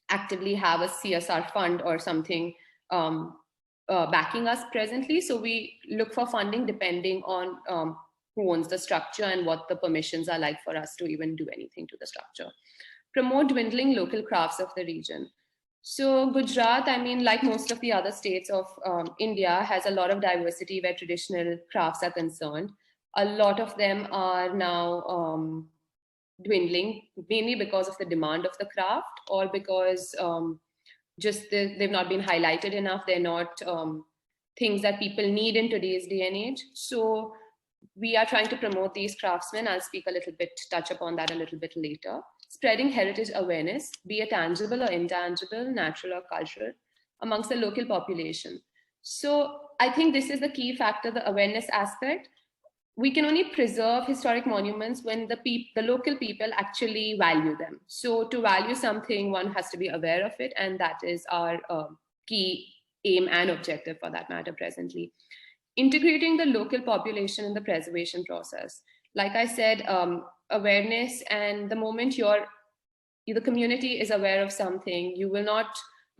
actively have a CSR fund or something backing us presently. So we look for funding depending on who owns the structure and what the permissions are like for us to even do anything to the structure. Promote dwindling local crafts of the region. So Gujarat, I mean, like most of the other states of India, has a lot of diversity where traditional crafts are concerned. A lot of them are now dwindling, mainly because of the demand of the craft or because just they've not been highlighted enough. They're not things that people need in today's day and age. So we are trying to promote these craftsmen. I'll speak a little bit, touch upon that a little bit later. Spreading heritage awareness, be it tangible or intangible, natural or cultural, amongst the local population. So I think this is the key factor, the awareness aspect. We can only preserve historic monuments when the local people actually value them. So to value something, one has to be aware of it, and that is our key aim and objective for that matter presently. Integrating the local population in the preservation process. Like I said, awareness, and the moment the community is aware of something, you will not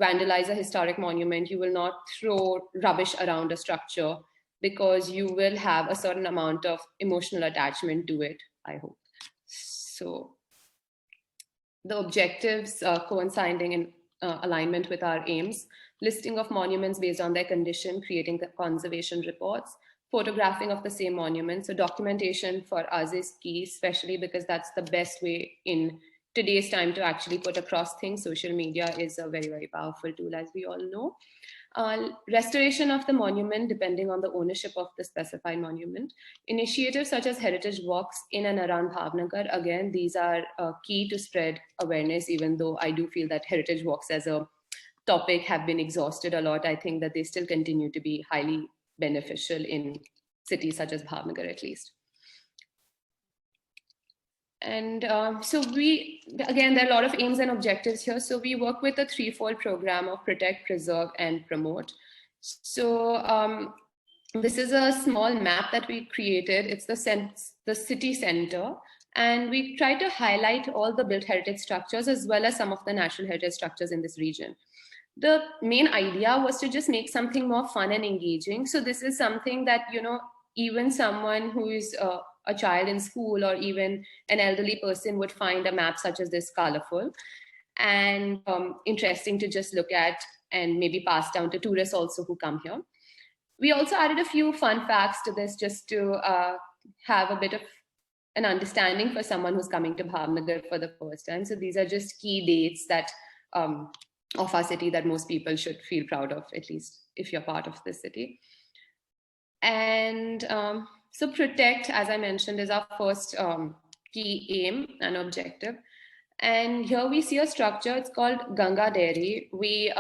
vandalize a historic monument, you will not throw rubbish around a structure, because you will have a certain amount of emotional attachment to it, I hope. So the objectives coinciding in alignment with our aims: listing of monuments based on their condition, creating the conservation reports, photographing of the same monument. So documentation for us is key, especially because that's the best way in today's time to actually put across things. Social media is a very, very powerful tool, as we all know. Restoration of the monument depending on the ownership of the specified monument. Initiatives such as heritage walks in and around Bhavnagar, again, these are key to spread awareness, even though I do feel that heritage walks as a topic have been exhausted a lot. I think that they still continue to be highly beneficial in cities such as Bhavnagar, at least. And so again, there are a lot of aims and objectives here. So we work with a threefold program of protect, preserve, and promote. So this is a small map that we created. It's the city center. And we try to highlight all the built heritage structures as well as some of the natural heritage structures in this region. The main idea was to just make something more fun and engaging. So this is something that, even someone who is a child in school or even an elderly person would find a map such as this colorful and interesting to just look at and maybe pass down to tourists also who come here. We also added a few fun facts to this just to have a bit of an understanding for someone who's coming to Bhavnagar for the first time. So these are just key dates that of our city that most people should feel proud of, at least if you're part of this city. And so protect, as I mentioned, is our first key aim and objective. And here we see a structure, it's called Ganga Dairy. We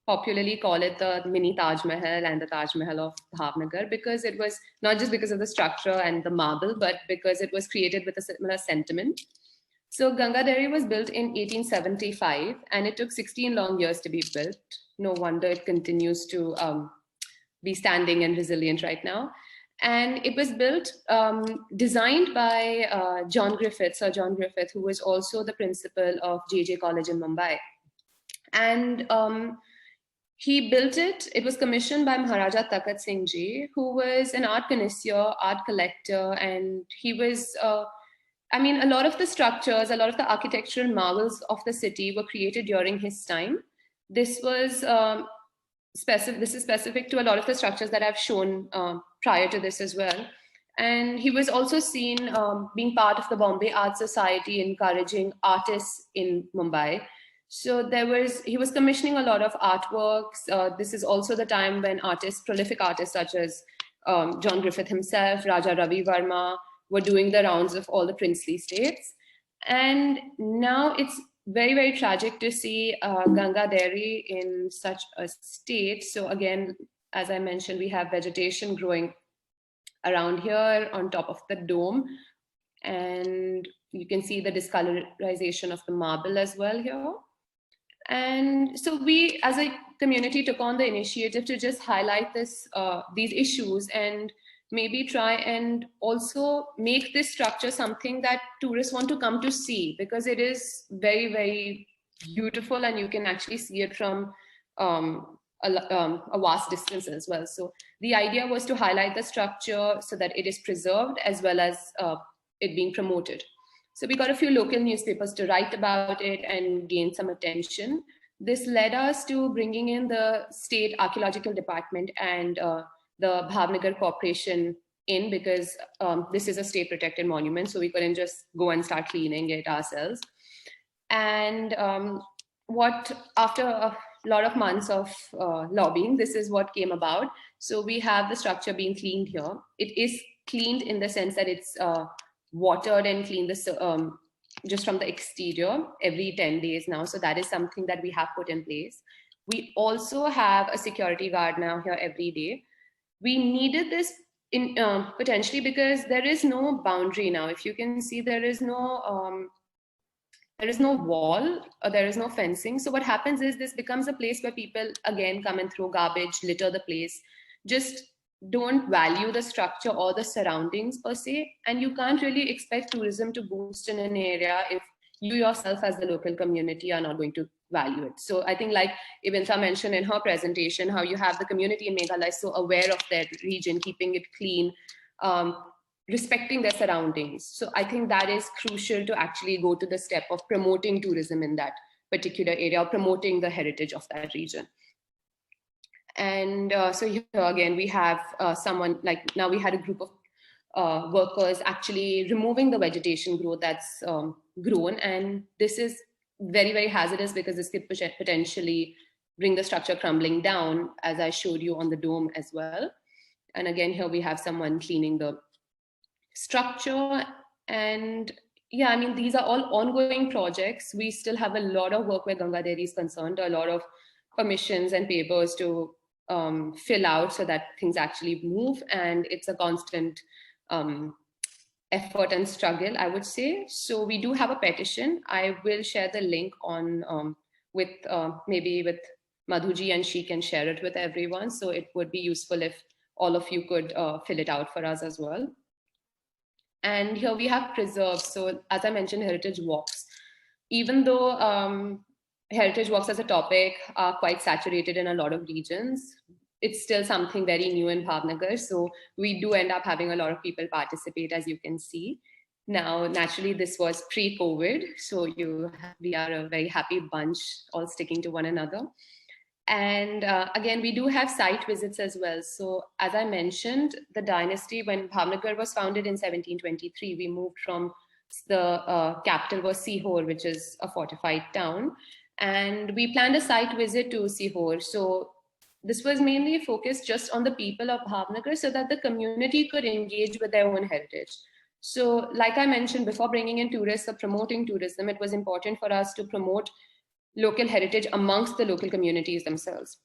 popularly call it the mini Taj Mahal and the Taj Mahal of Bhavnagar, because it was not just because of the structure and the marble, but because it was created with a similar sentiment. So Ganga Dairy was built in 1875 and it took 16 long years to be built. No wonder it continues to be standing and resilient right now. And it was built, designed by John Griffith, Sir John Griffith, who was also the principal of JJ College in Mumbai. And he built it. It was commissioned by Maharaja Takht Singh Ji, who was an art connoisseur, art collector, and he was, a lot of the structures, a lot of the architectural marvels of the city were created during his time. This was this is specific to a lot of the structures that I've shown prior to this as well. And he was also seen being part of the Bombay Art Society, encouraging artists in Mumbai. So he was commissioning a lot of artworks. This is also the time when prolific artists such as John Griffith himself, Raja Ravi Verma, were doing the rounds of all the princely states. And now it's very, very tragic to see Ganga Dairy in such a state. So again, as I mentioned, we have vegetation growing around here on top of the dome. And you can see the discolorization of the marble as well here. And so we, as a community, took on the initiative to just highlight these issues and maybe try and also make this structure something that tourists want to come to see, because it is very, very beautiful, and you can actually see it from a vast distance as well. So the idea was to highlight the structure so that it is preserved as well as it being promoted. So we got a few local newspapers to write about it and gain some attention. This led us to bringing in the state archaeological department and the Bhavnagar Corporation in, because this is a state protected monument, so we couldn't just go and start cleaning it ourselves. And after a lot of months of lobbying, this is what came about. So we have the structure being cleaned here. It is cleaned in the sense that it's watered and cleaned just from the exterior every 10 days now. So that is something that we have put in place. We also have a security guard now here every day. We needed this in potentially because there is no boundary now. If you can see, there is no wall, or there is no fencing. So what happens is this becomes a place where people again come and throw garbage, litter the place, just don't value the structure or the surroundings per se. And you can't really expect tourism to boost in an area if you yourself as the local community are not going to value it. So I think, like Ibyanta mentioned in her presentation, how you have the community in Meghalaya so aware of their region, keeping it clean, respecting their surroundings. So I think that is crucial to actually go to the step of promoting tourism in that particular area, or promoting the heritage of that region. And so here again, we have someone, like now we had a group of workers actually removing the vegetation growth that's grown. And this is very, very hazardous because this could potentially bring the structure crumbling down, as I showed you on the dome as well. And again, here we have someone cleaning the structure. And yeah, I mean, these are all ongoing projects. We still have a lot of work where Ganga Dairy is concerned, a lot of permissions and papers to fill out so that things actually move. And it's a constant effort and struggle, I would say. So we do have a petition. I will share the link on maybe with Madhuji, and she can share it with everyone. So it would be useful if all of you could fill it out for us as well. And here we have preserves. So as I mentioned, heritage walks. Even though heritage walks as a topic are quite saturated in a lot of regions, it's still something very new in Bhavnagar. So we do end up having a lot of people participate, as you can see. Now, naturally, this was pre-COVID. So we are a very happy bunch, all sticking to one another. And again, we do have site visits as well. So as I mentioned, the dynasty, when Bhavnagar was founded in 1723, we moved from the capital was Sihor, which is a fortified town. And we planned a site visit to Sihor. So this was mainly focused just on the people of Bhavnagar so that the community could engage with their own heritage. So like I mentioned before, bringing in tourists or promoting tourism, it was important for us to promote local heritage amongst the local communities themselves.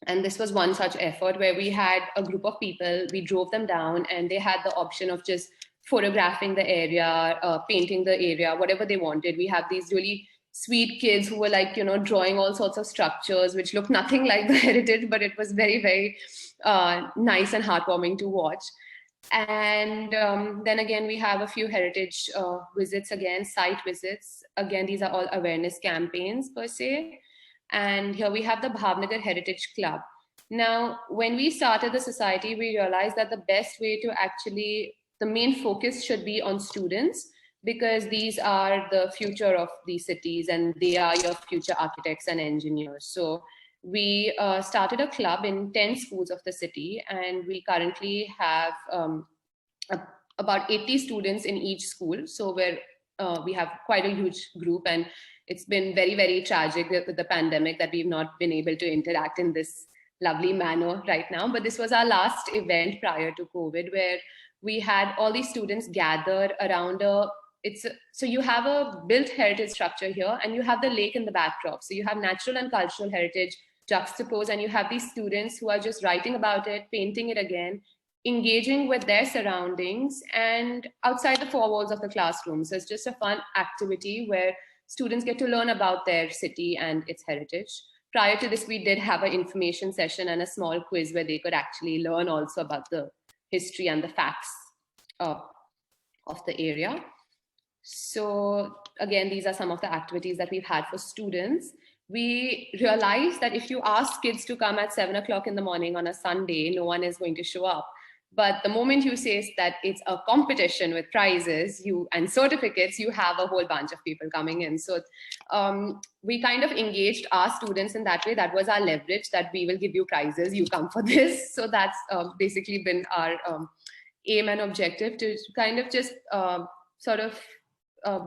And this was one such effort where we had a group of people, we drove them down, and they had the option of just photographing the area, painting the area, whatever they wanted. We have these really sweet kids who were like, drawing all sorts of structures, which looked nothing like the heritage, but it was very, very nice and heartwarming to watch. And then again, we have a few heritage visits again, site visits. Again, these are all awareness campaigns per se. And here we have the Bhavnagar Heritage Club. Now, when we started the society, we realized that the best way to the main focus should be on students, because these are the future of these cities and they are your future architects and engineers. So we started a club in 10 schools of the city, and we currently have about 80 students in each school. So we have quite a huge group, and it's been very, very tragic with the pandemic that we've not been able to interact in this lovely manner right now. But this was our last event prior to COVID, where we had all these students gathered around so you have a built heritage structure here, and you have the lake in the backdrop. So you have natural and cultural heritage juxtaposed, and you have these students who are just writing about it, painting it again, engaging with their surroundings and outside the four walls of the classroom. So it's just a fun activity where students get to learn about their city and its heritage. Prior to this, we did have an information session and a small quiz where they could actually learn also about the history and the facts of the area. So again, these are some of the activities that we've had for students. We realized that if you ask kids to come at 7 o'clock in the morning on a Sunday, no one is going to show up. But the moment you say that it's a competition with prizes and certificates, you have a whole bunch of people coming in. So we kind of engaged our students in that way. That was our leverage, that we will give you prizes, you come for this. So that's basically been our aim and objective, to kind of just sort of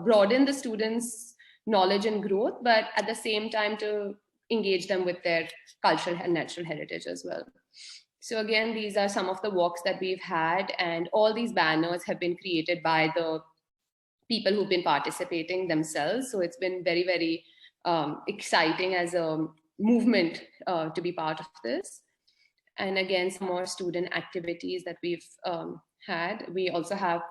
broaden the students' knowledge and growth, but at the same time to engage them with their cultural and natural heritage as well. So again, these are some of the walks that we've had, and all these banners have been created by the people who've been participating themselves. So it's been very, very exciting as a movement to be part of this. And again, some more student activities that we've had. We also have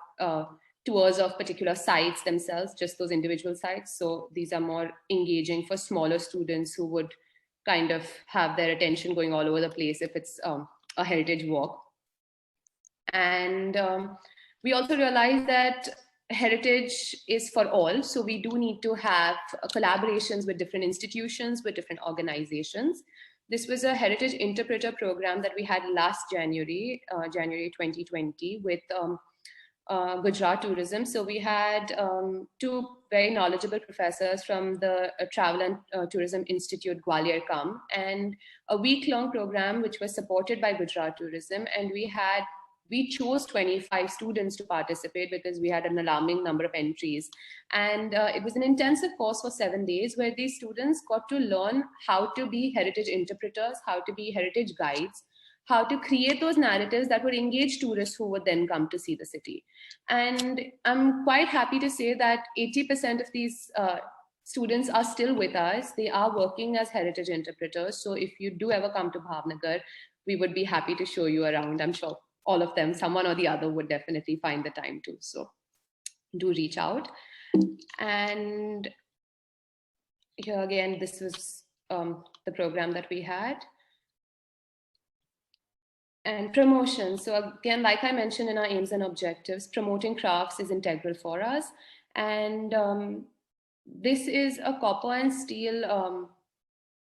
tours of particular sites themselves, just those individual sites. So these are more engaging for smaller students who would kind of have their attention going all over the place if it's a heritage walk. And we also realized that heritage is for all. So we do need to have collaborations with different institutions, with different organizations. This was a heritage interpreter program that we had last January, January 2020, with Gujarat Tourism. So we had two very knowledgeable professors from the Travel and Tourism Institute, Gwalior, come, and a week-long program which was supported by Gujarat Tourism. And we chose 25 students to participate because we had an alarming number of entries. And it was an intensive course for 7 days where these students got to learn how to be heritage interpreters, how to be heritage guides, how to create those narratives that would engage tourists who would then come to see the city. And I'm quite happy to say that 80% of these students are still with us. They are working as heritage interpreters. So if you do ever come to Bhavnagar, we would be happy to show you around. I'm sure all of them, someone or the other, would definitely find the time to. So do reach out. And here again, this was the program that we had. And promotion. So again, like I mentioned in our aims and objectives, promoting crafts is integral for us. And this is a copper and steel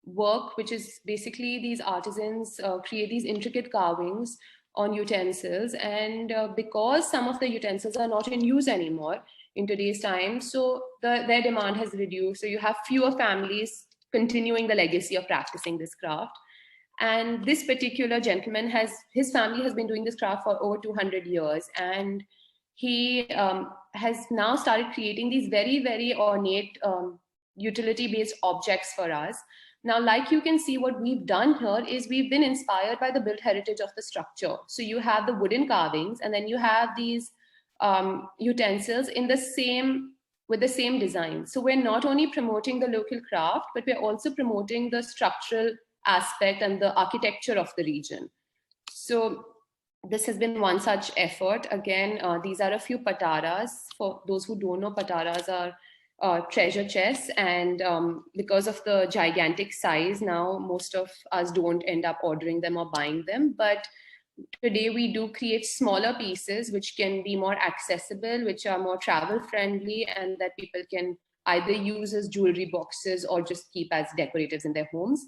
work, which is basically these artisans create these intricate carvings on utensils. And because some of the utensils are not in use anymore in today's time, so their demand has reduced. So you have fewer families continuing the legacy of practicing this craft. And this particular gentleman his family has been doing this craft for over 200 years. And he has now started creating these very, very ornate utility-based objects for us. Now, like you can see, what we've done here is we've been inspired by the built heritage of the structure. So you have the wooden carvings, and then you have these utensils with the same design. So we're not only promoting the local craft, but we're also promoting the structural aspect and the architecture of the region. So this has been one such effort. Again, these are a few pataras. For those who don't know, pataras are treasure chests, and because of the gigantic size, now most of us don't end up ordering them or buying them. But today we do create smaller pieces which can be more accessible, which are more travel friendly, and that people can either use as jewelry boxes or just keep as decoratives in their homes.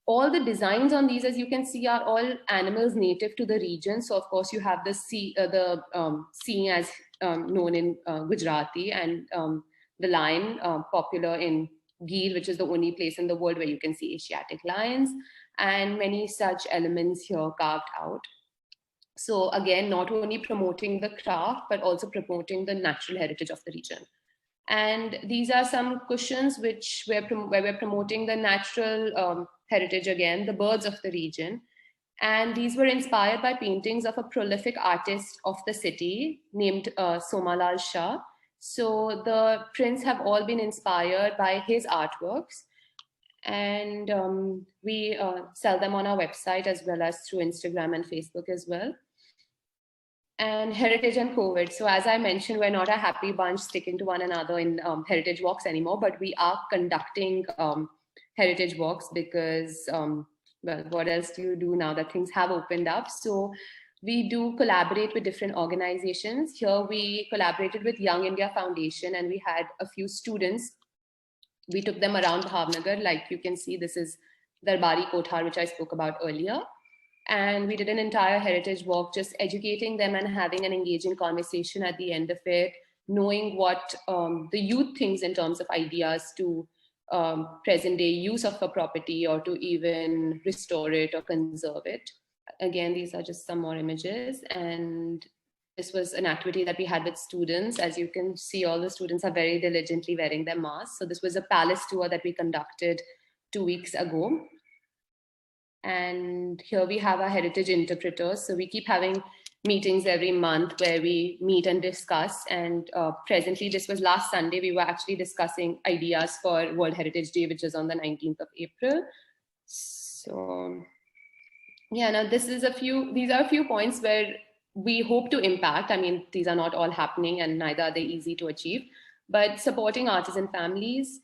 All the designs on these, as you can see, are all animals native to the region. So of course you have the seeing as known in Gujarati, and the lion, popular in Gil, which is the only place in the world where you can see Asiatic lions, and many such elements here carved out. So again, not only promoting the craft, but also promoting the natural heritage of the region. And these are some cushions where we're promoting the natural heritage, again, the birds of the region. And these were inspired by paintings of a prolific artist of the city named Somalal Shah. So the prints have all been inspired by his artworks. And we sell them on our website as well as through Instagram and Facebook as well. And heritage and COVID. So as I mentioned, we're not a happy bunch sticking to one another in heritage walks anymore, but we are conducting heritage walks because, well, what else do you do now that things have opened up? So we do collaborate with different organizations. Here we collaborated with Young India Foundation, and we had a few students. We took them around Bhavnagar. Like you can see, this is Darbari Kothar, which I spoke about earlier. And we did an entire heritage walk, just educating them and having an engaging conversation at the end of it, knowing what the youth thinks in terms of ideas to present day use of a property, or to even restore it or conserve it. Again, these are just some more images. And this was an activity that we had with students. As you can see, all the students are very diligently wearing their masks. So this was a palace tour that we conducted 2 weeks ago. And here we have our heritage interpreters. So we keep having meetings every month where we meet and discuss. And presently, this was last Sunday, we were actually discussing ideas for World Heritage Day, which is on the 19th of April. So yeah, now these are a few points where we hope to impact. I mean, these are not all happening and neither are they easy to achieve, but supporting artisan families,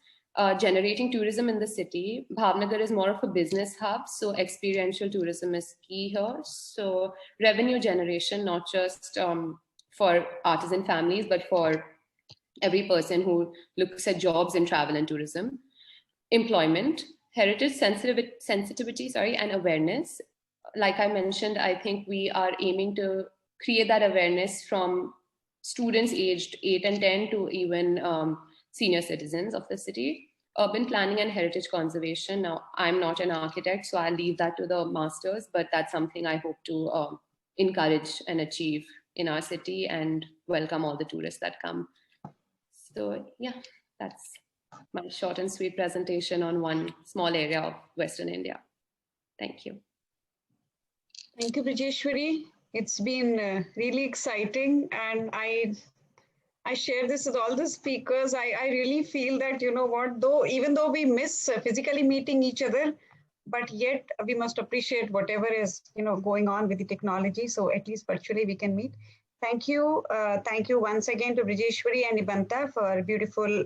generating tourism in the city. Bhavnagar is more of a business hub, so experiential tourism is key here. So revenue generation, not just for artisan families, but for every person who looks at jobs in travel and tourism. Employment, heritage sensitivity, and awareness. Like I mentioned, I think we are aiming to create that awareness from students aged 8 and 10 to even senior citizens of the city. Urban planning and heritage conservation. Now, I'm not an architect, so I'll leave that to the masters, but that's something I hope to encourage and achieve in our city and welcome all the tourists that come. So yeah, that's my short and sweet presentation on one small area of Western India. Thank you. Thank you, Brijeshwari. It's been really exciting, and I share this with all the speakers. I really feel that, you know what, even though we miss physically meeting each other, but yet we must appreciate whatever is, you know, going on with the technology. So at least virtually we can meet. Thank you. Thank you once again to Brijeshwari and Ibyanta for beautiful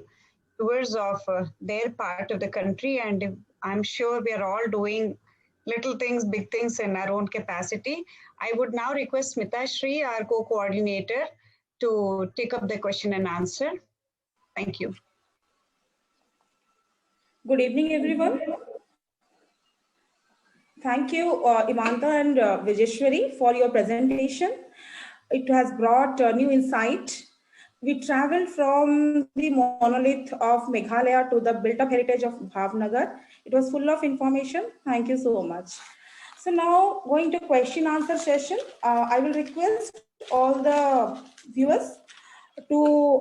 tours of their part of the country. And I'm sure we are all doing little things, big things in our own capacity. I would now request Smita Shri, our co-coordinator, to take up the question and answer. Thank you. Good evening, everyone. Thank you, Ibyanta and Brijeshwari, for your presentation. It has brought new insight. We traveled from the monolith of Meghalaya to the built-up heritage of Bhavnagar. It was full of information. Thank you so much. So now going to question answer session, I will request all the viewers to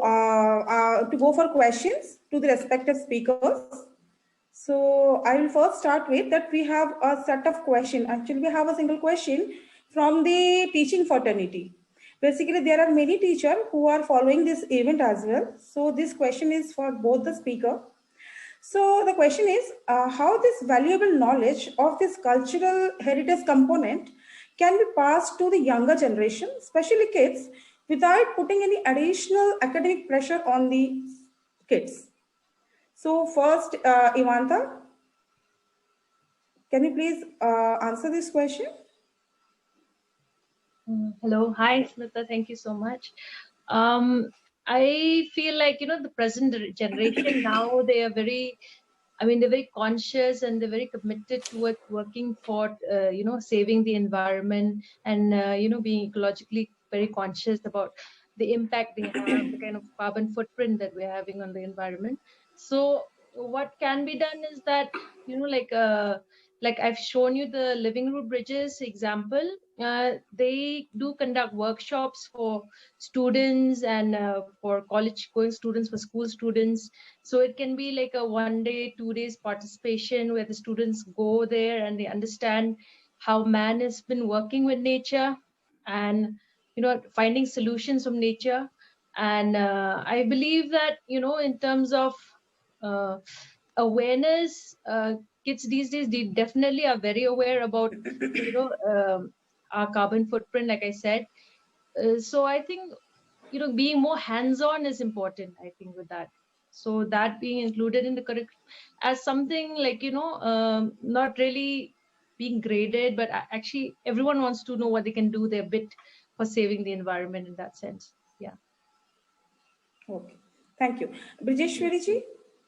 go for questions to the respective speakers. So I will first start with that we have a set of questions. Actually, we have a single question from the teaching fraternity. Basically, there are many teachers who are following this event as well. So this question is for both the speaker. So the question is how this valuable knowledge of this cultural heritage component can be passed to the younger generation, especially kids, without putting any additional academic pressure on the kids. So first, Ibyanta, can you please answer this question? Hello, hi Smita, thank you so much. I feel like, you know, the present generation now, they are very, I mean, they're very conscious and they're very committed towards working for, you know, saving the environment and, you know, being ecologically very conscious about the impact they have, the kind of carbon footprint that we're having on the environment. So what can be done is that, you know, like I've shown you the living root bridges example. They do conduct workshops for students and for college going students, for school students. So it can be like a 1 day, 2 days participation where the students go there and they understand how man has been working with nature and, you know, finding solutions from nature. And I believe that, you know, in terms of awareness, kids these days, they definitely are very aware about, you know, our carbon footprint, like I said. So I think, you know, being more hands-on is important, I think, with that. So that being included in the curriculum as something like, you know, not really being graded, but actually everyone wants to know what they can do their bit for saving the environment in that sense. Yeah. Okay, thank you. Brijeshwari ji,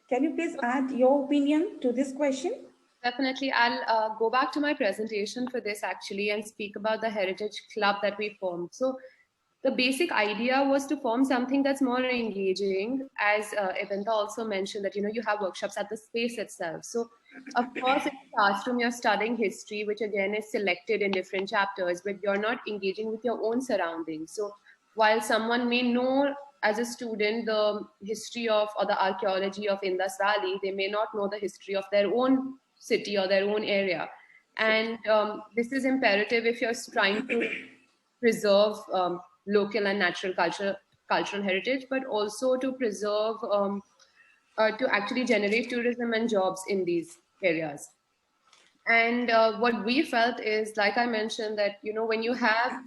can you please add your opinion to this question? Definitely. I'll go back to my presentation for this actually and speak about the Heritage Club that we formed. So the basic idea was to form something that's more engaging, as Ibyanta also mentioned that, you have workshops at the space itself. So of course, in the classroom, you're studying history, which again is selected in different chapters, but you're not engaging with your own surroundings. So while someone may know as a student the history of or the archaeology of Indus Valley, they may not know the history of their own city or their own area. And this is imperative if you're trying to preserve local and natural cultural heritage, but also to preserve, to actually generate tourism and jobs in these areas. And what we felt is, like I mentioned, that when you have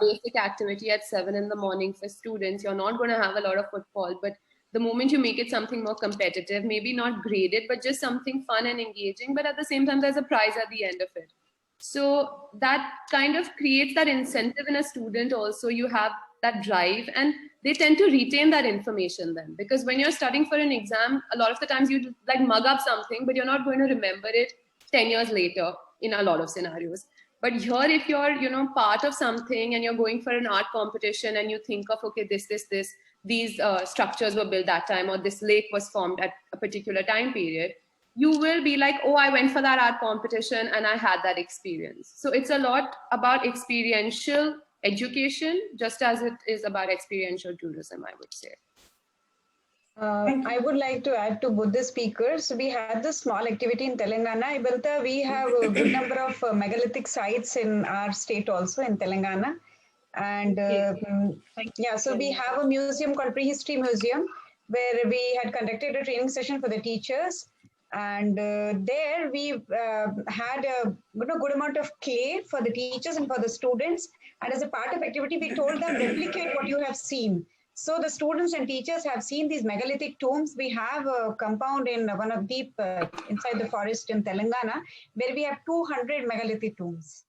basic activity at 7 in the morning for students, you're not going to have a lot of footfall. But the moment you make it something more competitive, maybe not graded, but just something fun and engaging, but at the same time, there's a prize at the end of it. So that kind of creates that incentive in a student also. You have that drive, and they tend to retain that information then, because when you're studying for an exam, a lot of the times you like mug up something, but you're not going to remember it 10 years later in a lot of scenarios. But here, if you're part of something and you're going for an art competition and you think of, okay, these structures were built that time, or this lake was formed at a particular time period, you will be like, oh, I went for that art competition and I had that experience. So it's a lot about experiential education, just as it is about experiential tourism, I would say. I would like to add to both the speakers. We had this small activity in Telangana. Ibyanta, we have a good number of megalithic sites in our state also, in Telangana. And yeah, so we have a museum called Prehistory Museum, where we had conducted a training session for the teachers. And there we had a good amount of clay for the teachers and for the students. And as a part of activity, we told them, replicate what you have seen. So the students and teachers have seen these megalithic tombs. We have a compound in one of deep inside the forest in Telangana, where we have 200 megalithic tombs.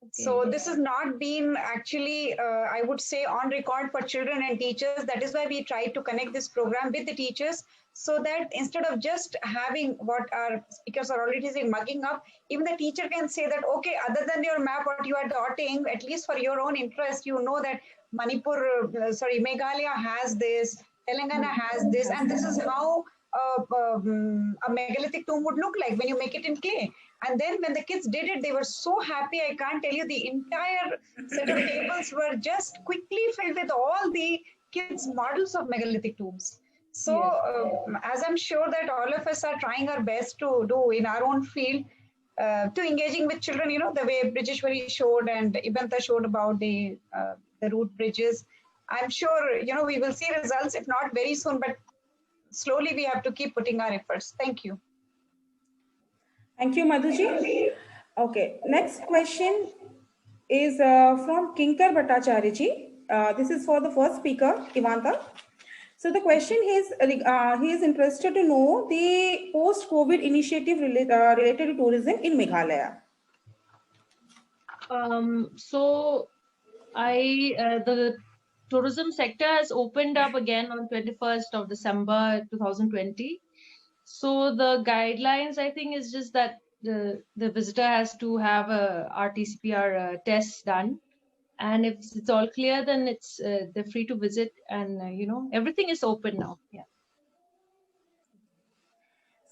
Okay. So this has not been actually, I would say, on record for children and teachers. That is why we try to connect this program with the teachers, so that instead of just having what our speakers are already saying, mugging up, even the teacher can say that, okay, other than your map, what you are dotting, at least for your own interest, you know that Meghalaya has this, Telangana has this, and this is how a megalithic tomb would look like when you make it in clay. And then when the kids did it, they were so happy. I can't tell you, the entire set of tables were just quickly filled with all the kids' models of megalithic tombs. So as I'm sure that all of us are trying our best to do in our own field, to engaging with children, the way Brijeshwari showed and Ibyanta showed about the root bridges, I'm sure, we will see results, if not very soon, but slowly we have to keep putting our efforts. Thank you. Thank you, Madhuji. Okay, next question is from Kinkar Bhattacharya ji. This is for the first speaker, Ibyanta. So the question is, he is interested to know the post-COVID initiative related to tourism in Meghalaya. So the tourism sector has opened up again on 21st of December 2020. So the guidelines, I think, is just that the visitor has to have a RT-PCR test done, and if it's all clear, then it's they're free to visit, and everything is open now. Yeah.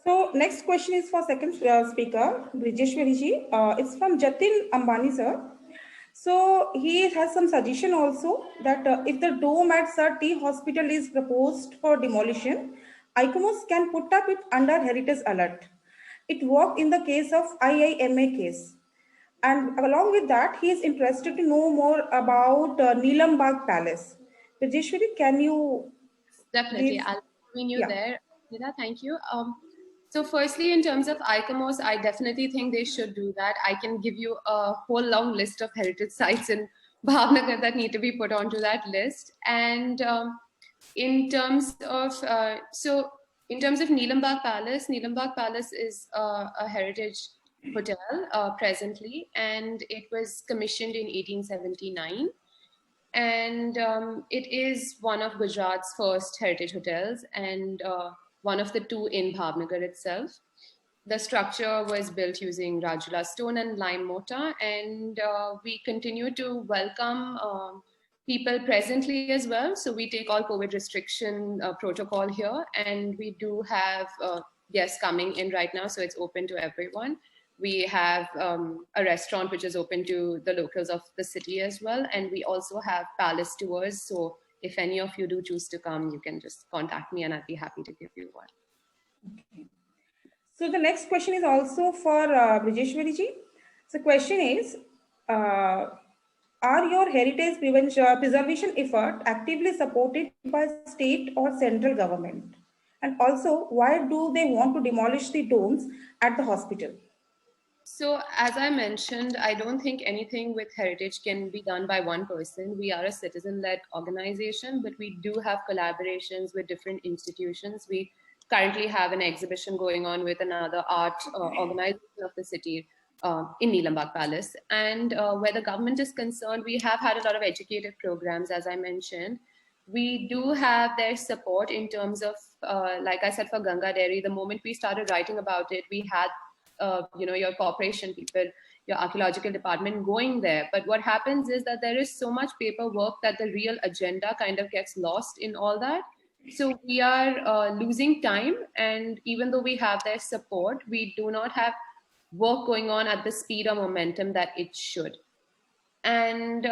So next question is for second speaker, Brijeshwari ji. It's from Jatin Ambani sir. So he has some suggestion also that if the dome at Sir T Hospital is proposed for demolition, ICOMOS can put up it under heritage alert. It worked in the case of IIMA case. And along with that, he is interested to know more about Neelam Bagh Palace. Brijeshwari, can you? Definitely, please? I'll join you there. Nida, thank you. So firstly, in terms of ICOMOS, I definitely think they should do that. I can give you a whole long list of heritage sites in Bhavnagar that need to be put onto that list. And in terms of Neelam Bagh Palace is a heritage hotel presently, and it was commissioned in 1879. And it is one of Gujarat's first heritage hotels, and one of the two in Bhavnagar itself. The structure was built using Rajula stone and lime mortar, and we continue to welcome people presently as well. So we take all COVID restriction protocol here, and we do have guests coming in right now, so it's open to everyone. We have a restaurant which is open to the locals of the city as well, and we also have palace tours. So if any of you do choose to come, you can just contact me and I'd be happy to give you one. Okay. So the next question is also for Brijeshwari ji. So question is, are your heritage preservation effort actively supported by state or central government? And also, why do they want to demolish the domes at the hospital? So as I mentioned, I don't think anything with heritage can be done by one person. We are a citizen-led organization, but we do have collaborations with different institutions. We currently have an exhibition going on with another art organization of the city in Neelambag Palace. And where the government is concerned, we have had a lot of educative programs, as I mentioned. We do have their support in terms of, like I said, for Ganga Dairy, the moment we started writing about it, we had your corporation people, your archaeological department going there. But what happens is that there is so much paperwork that the real agenda kind of gets lost in all that. So we are losing time. And even though we have their support, we do not have work going on at the speed or momentum that it should. And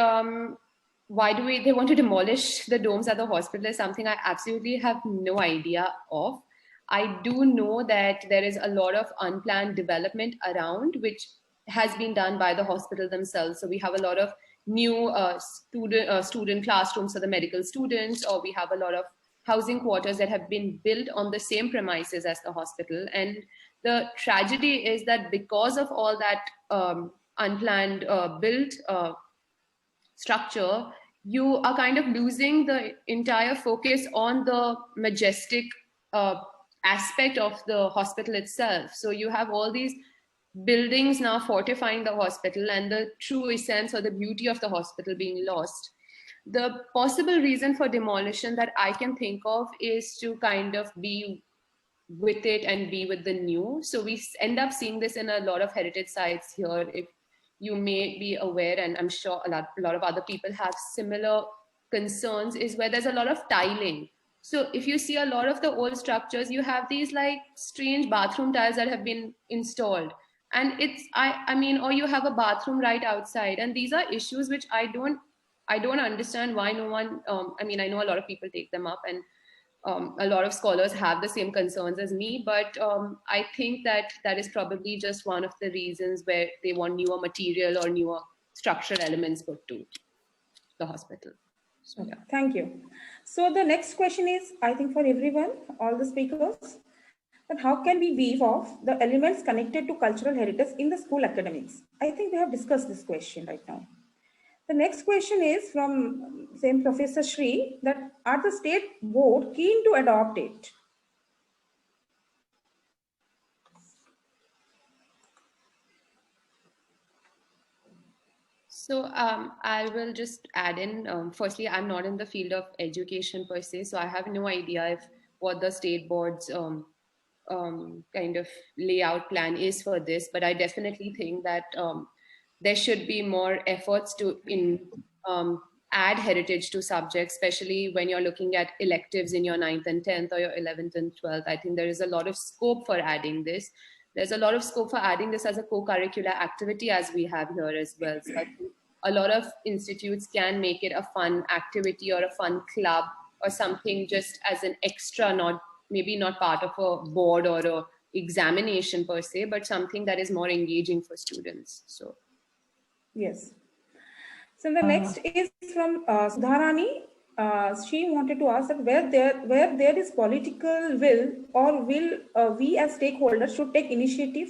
why do they want to demolish the domes at the hospital is something I absolutely have no idea of. I do know that there is a lot of unplanned development around, which has been done by the hospital themselves. So we have a lot of new student classrooms for the medical students, or we have a lot of housing quarters that have been built on the same premises as the hospital. And the tragedy is that because of all that unplanned built structure, you are kind of losing the entire focus on the majestic aspect of the hospital itself. So you have all these buildings now fortifying the hospital and the true essence or the beauty of the hospital being lost. The possible reason for demolition that I can think of is to kind of be with it and be with the new. So we end up seeing this in a lot of heritage sites here. If you may be aware, and I'm sure a lot of other people have similar concerns, is where there's a lot of tiling. So if you see a lot of the old structures, you have these like strange bathroom tiles that have been installed. And it's, I mean, or you have a bathroom right outside. And these are issues which I don't understand why no one, I mean, I know a lot of people take them up, and a lot of scholars have the same concerns as me, but I think that is probably just one of the reasons where they want newer material or newer structural elements put to the hospital. So, yeah. Thank you. So the next question is, I think for everyone, all the speakers, that how can we weave off the elements connected to cultural heritage in the school academics? I think we have discussed this question right now. The next question is from same Professor Shri, that are the state board keen to adopt it? So I will just add in, firstly, I'm not in the field of education per se, so I have no idea if what the state board's kind of layout plan is for this, but I definitely think that there should be more efforts to add heritage to subjects, especially when you're looking at electives in your 9th and 10th or your 11th and 12th. I think there is a lot of scope for adding this. There's a lot of scope for adding this as a co-curricular activity as we have here as well. So I think a lot of institutes can make it a fun activity or a fun club or something just as an extra, maybe not part of a board or a examination per se, but something that is more engaging for students. So, yes. So the next is from Sudharani. She wanted to ask that where there is political will, or will we as stakeholders should take initiative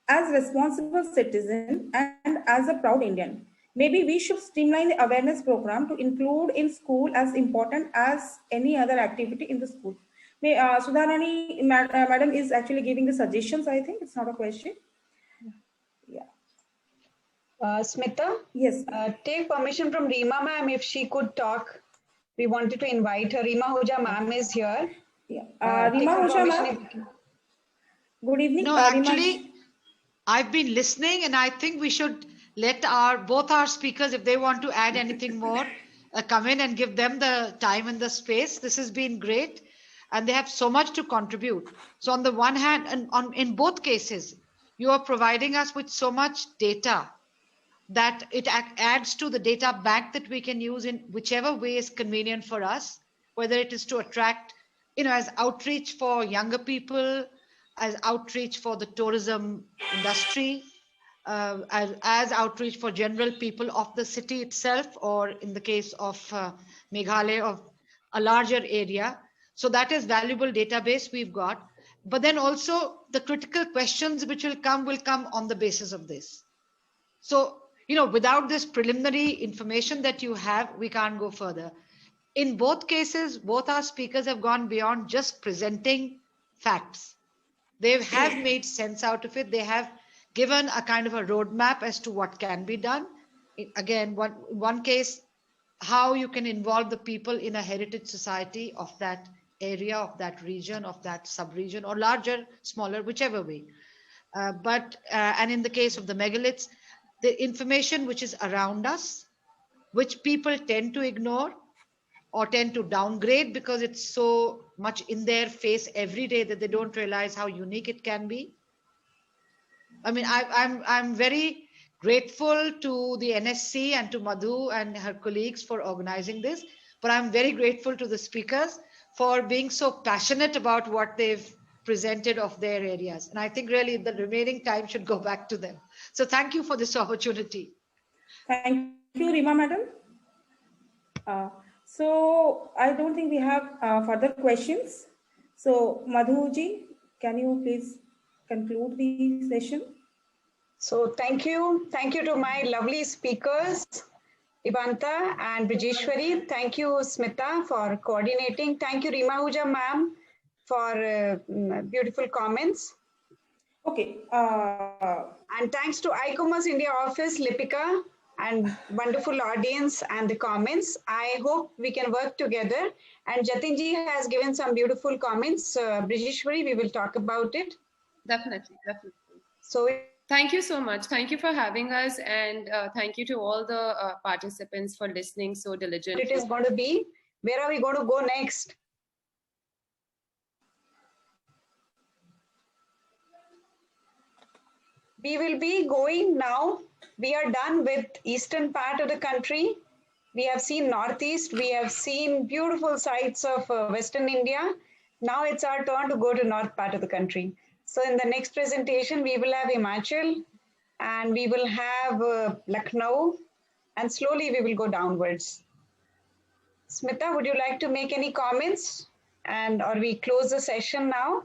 as responsible citizen and as a proud Indian. Maybe we should streamline the awareness program to include in school as important as any other activity in the school. Sudharani, madam is actually giving the suggestions. I think it's not a question. Smita, Yes. take permission from Reema ma'am if she could talk. We wanted to invite her. Reema Huja ma'am is here. Yeah. Take Reema her Hosha permission ma'am. if you can. Good evening. No, Reema. actually, I've been listening, and I think we should let both our speakers, if they want to add anything more, come in and give them the time and the space. This has been great, and they have so much to contribute. So on the one hand, and in both cases, you are providing us with so much data that it adds to the data bank that we can use in whichever way is convenient for us, whether it is to attract, as outreach for younger people, as outreach for the tourism industry, as outreach for general people of the city itself, or in the case of Meghalaya, of a larger area. So that is valuable database we've got. But then also the critical questions which will come on the basis of this. So, without this preliminary information that you have, we can't go further. In both cases, both our speakers have gone beyond just presenting facts. They have made sense out of it. They have given a kind of a roadmap as to what can be done. Again, one case, how you can involve the people in a heritage society of that area, of that region, of that sub-region, or larger, smaller, whichever way. And in the case of the megaliths, the information which is around us, which people tend to ignore or tend to downgrade because it's so much in their face every day that they don't realize how unique it can be. I mean, I'm very grateful to the NSC and to Madhu and her colleagues for organizing this, but I'm very grateful to the speakers for being so passionate about what they've presented of their areas. And I think really the remaining time should go back to them. So thank you for this opportunity. Thank you, Reema madam. So I don't think we have further questions. So Madhuji, can you please conclude the session? So thank you. Thank you to my lovely speakers, Ibyanta and Brijeshwari. Thank you, Smita, for coordinating. Thank you, Reema Huja ma'am, for beautiful comments. Okay. And thanks to ICOMOS India office, Lipika, and wonderful audience and the comments. I hope we can work together. And Jatinji has given some beautiful comments. Brijeshwari, we will talk about it. Definitely. So thank you so much. Thank you for having us, and thank you to all the participants for listening so diligently. It is going to be, where are we going to go next? We will be going now. We are done with eastern part of the country. We have seen Northeast. We have seen beautiful sights of Western India. Now it's our turn to go to north part of the country. So in the next presentation, we will have Himachal and we will have Lucknow, and slowly we will go downwards. Smita, would you like to make any comments, or we close the session now?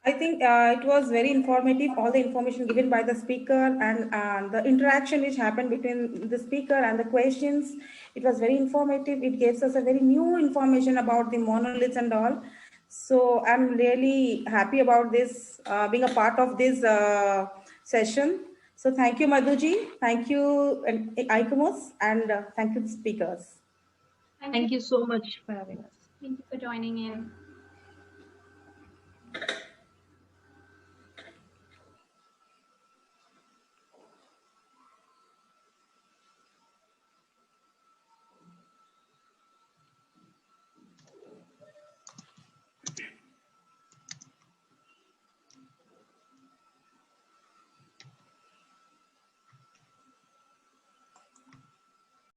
I think it was very informative, all the information given by the speaker and the interaction which happened between the speaker and the questions. It was very informative. It gives us a very new information about the monoliths and all. So I'm really happy about this, being a part of this session. So thank you, Madhuji. Thank you, ICOMOS, and thank you, the speakers. Thank you so much for having us. Thank you for joining in.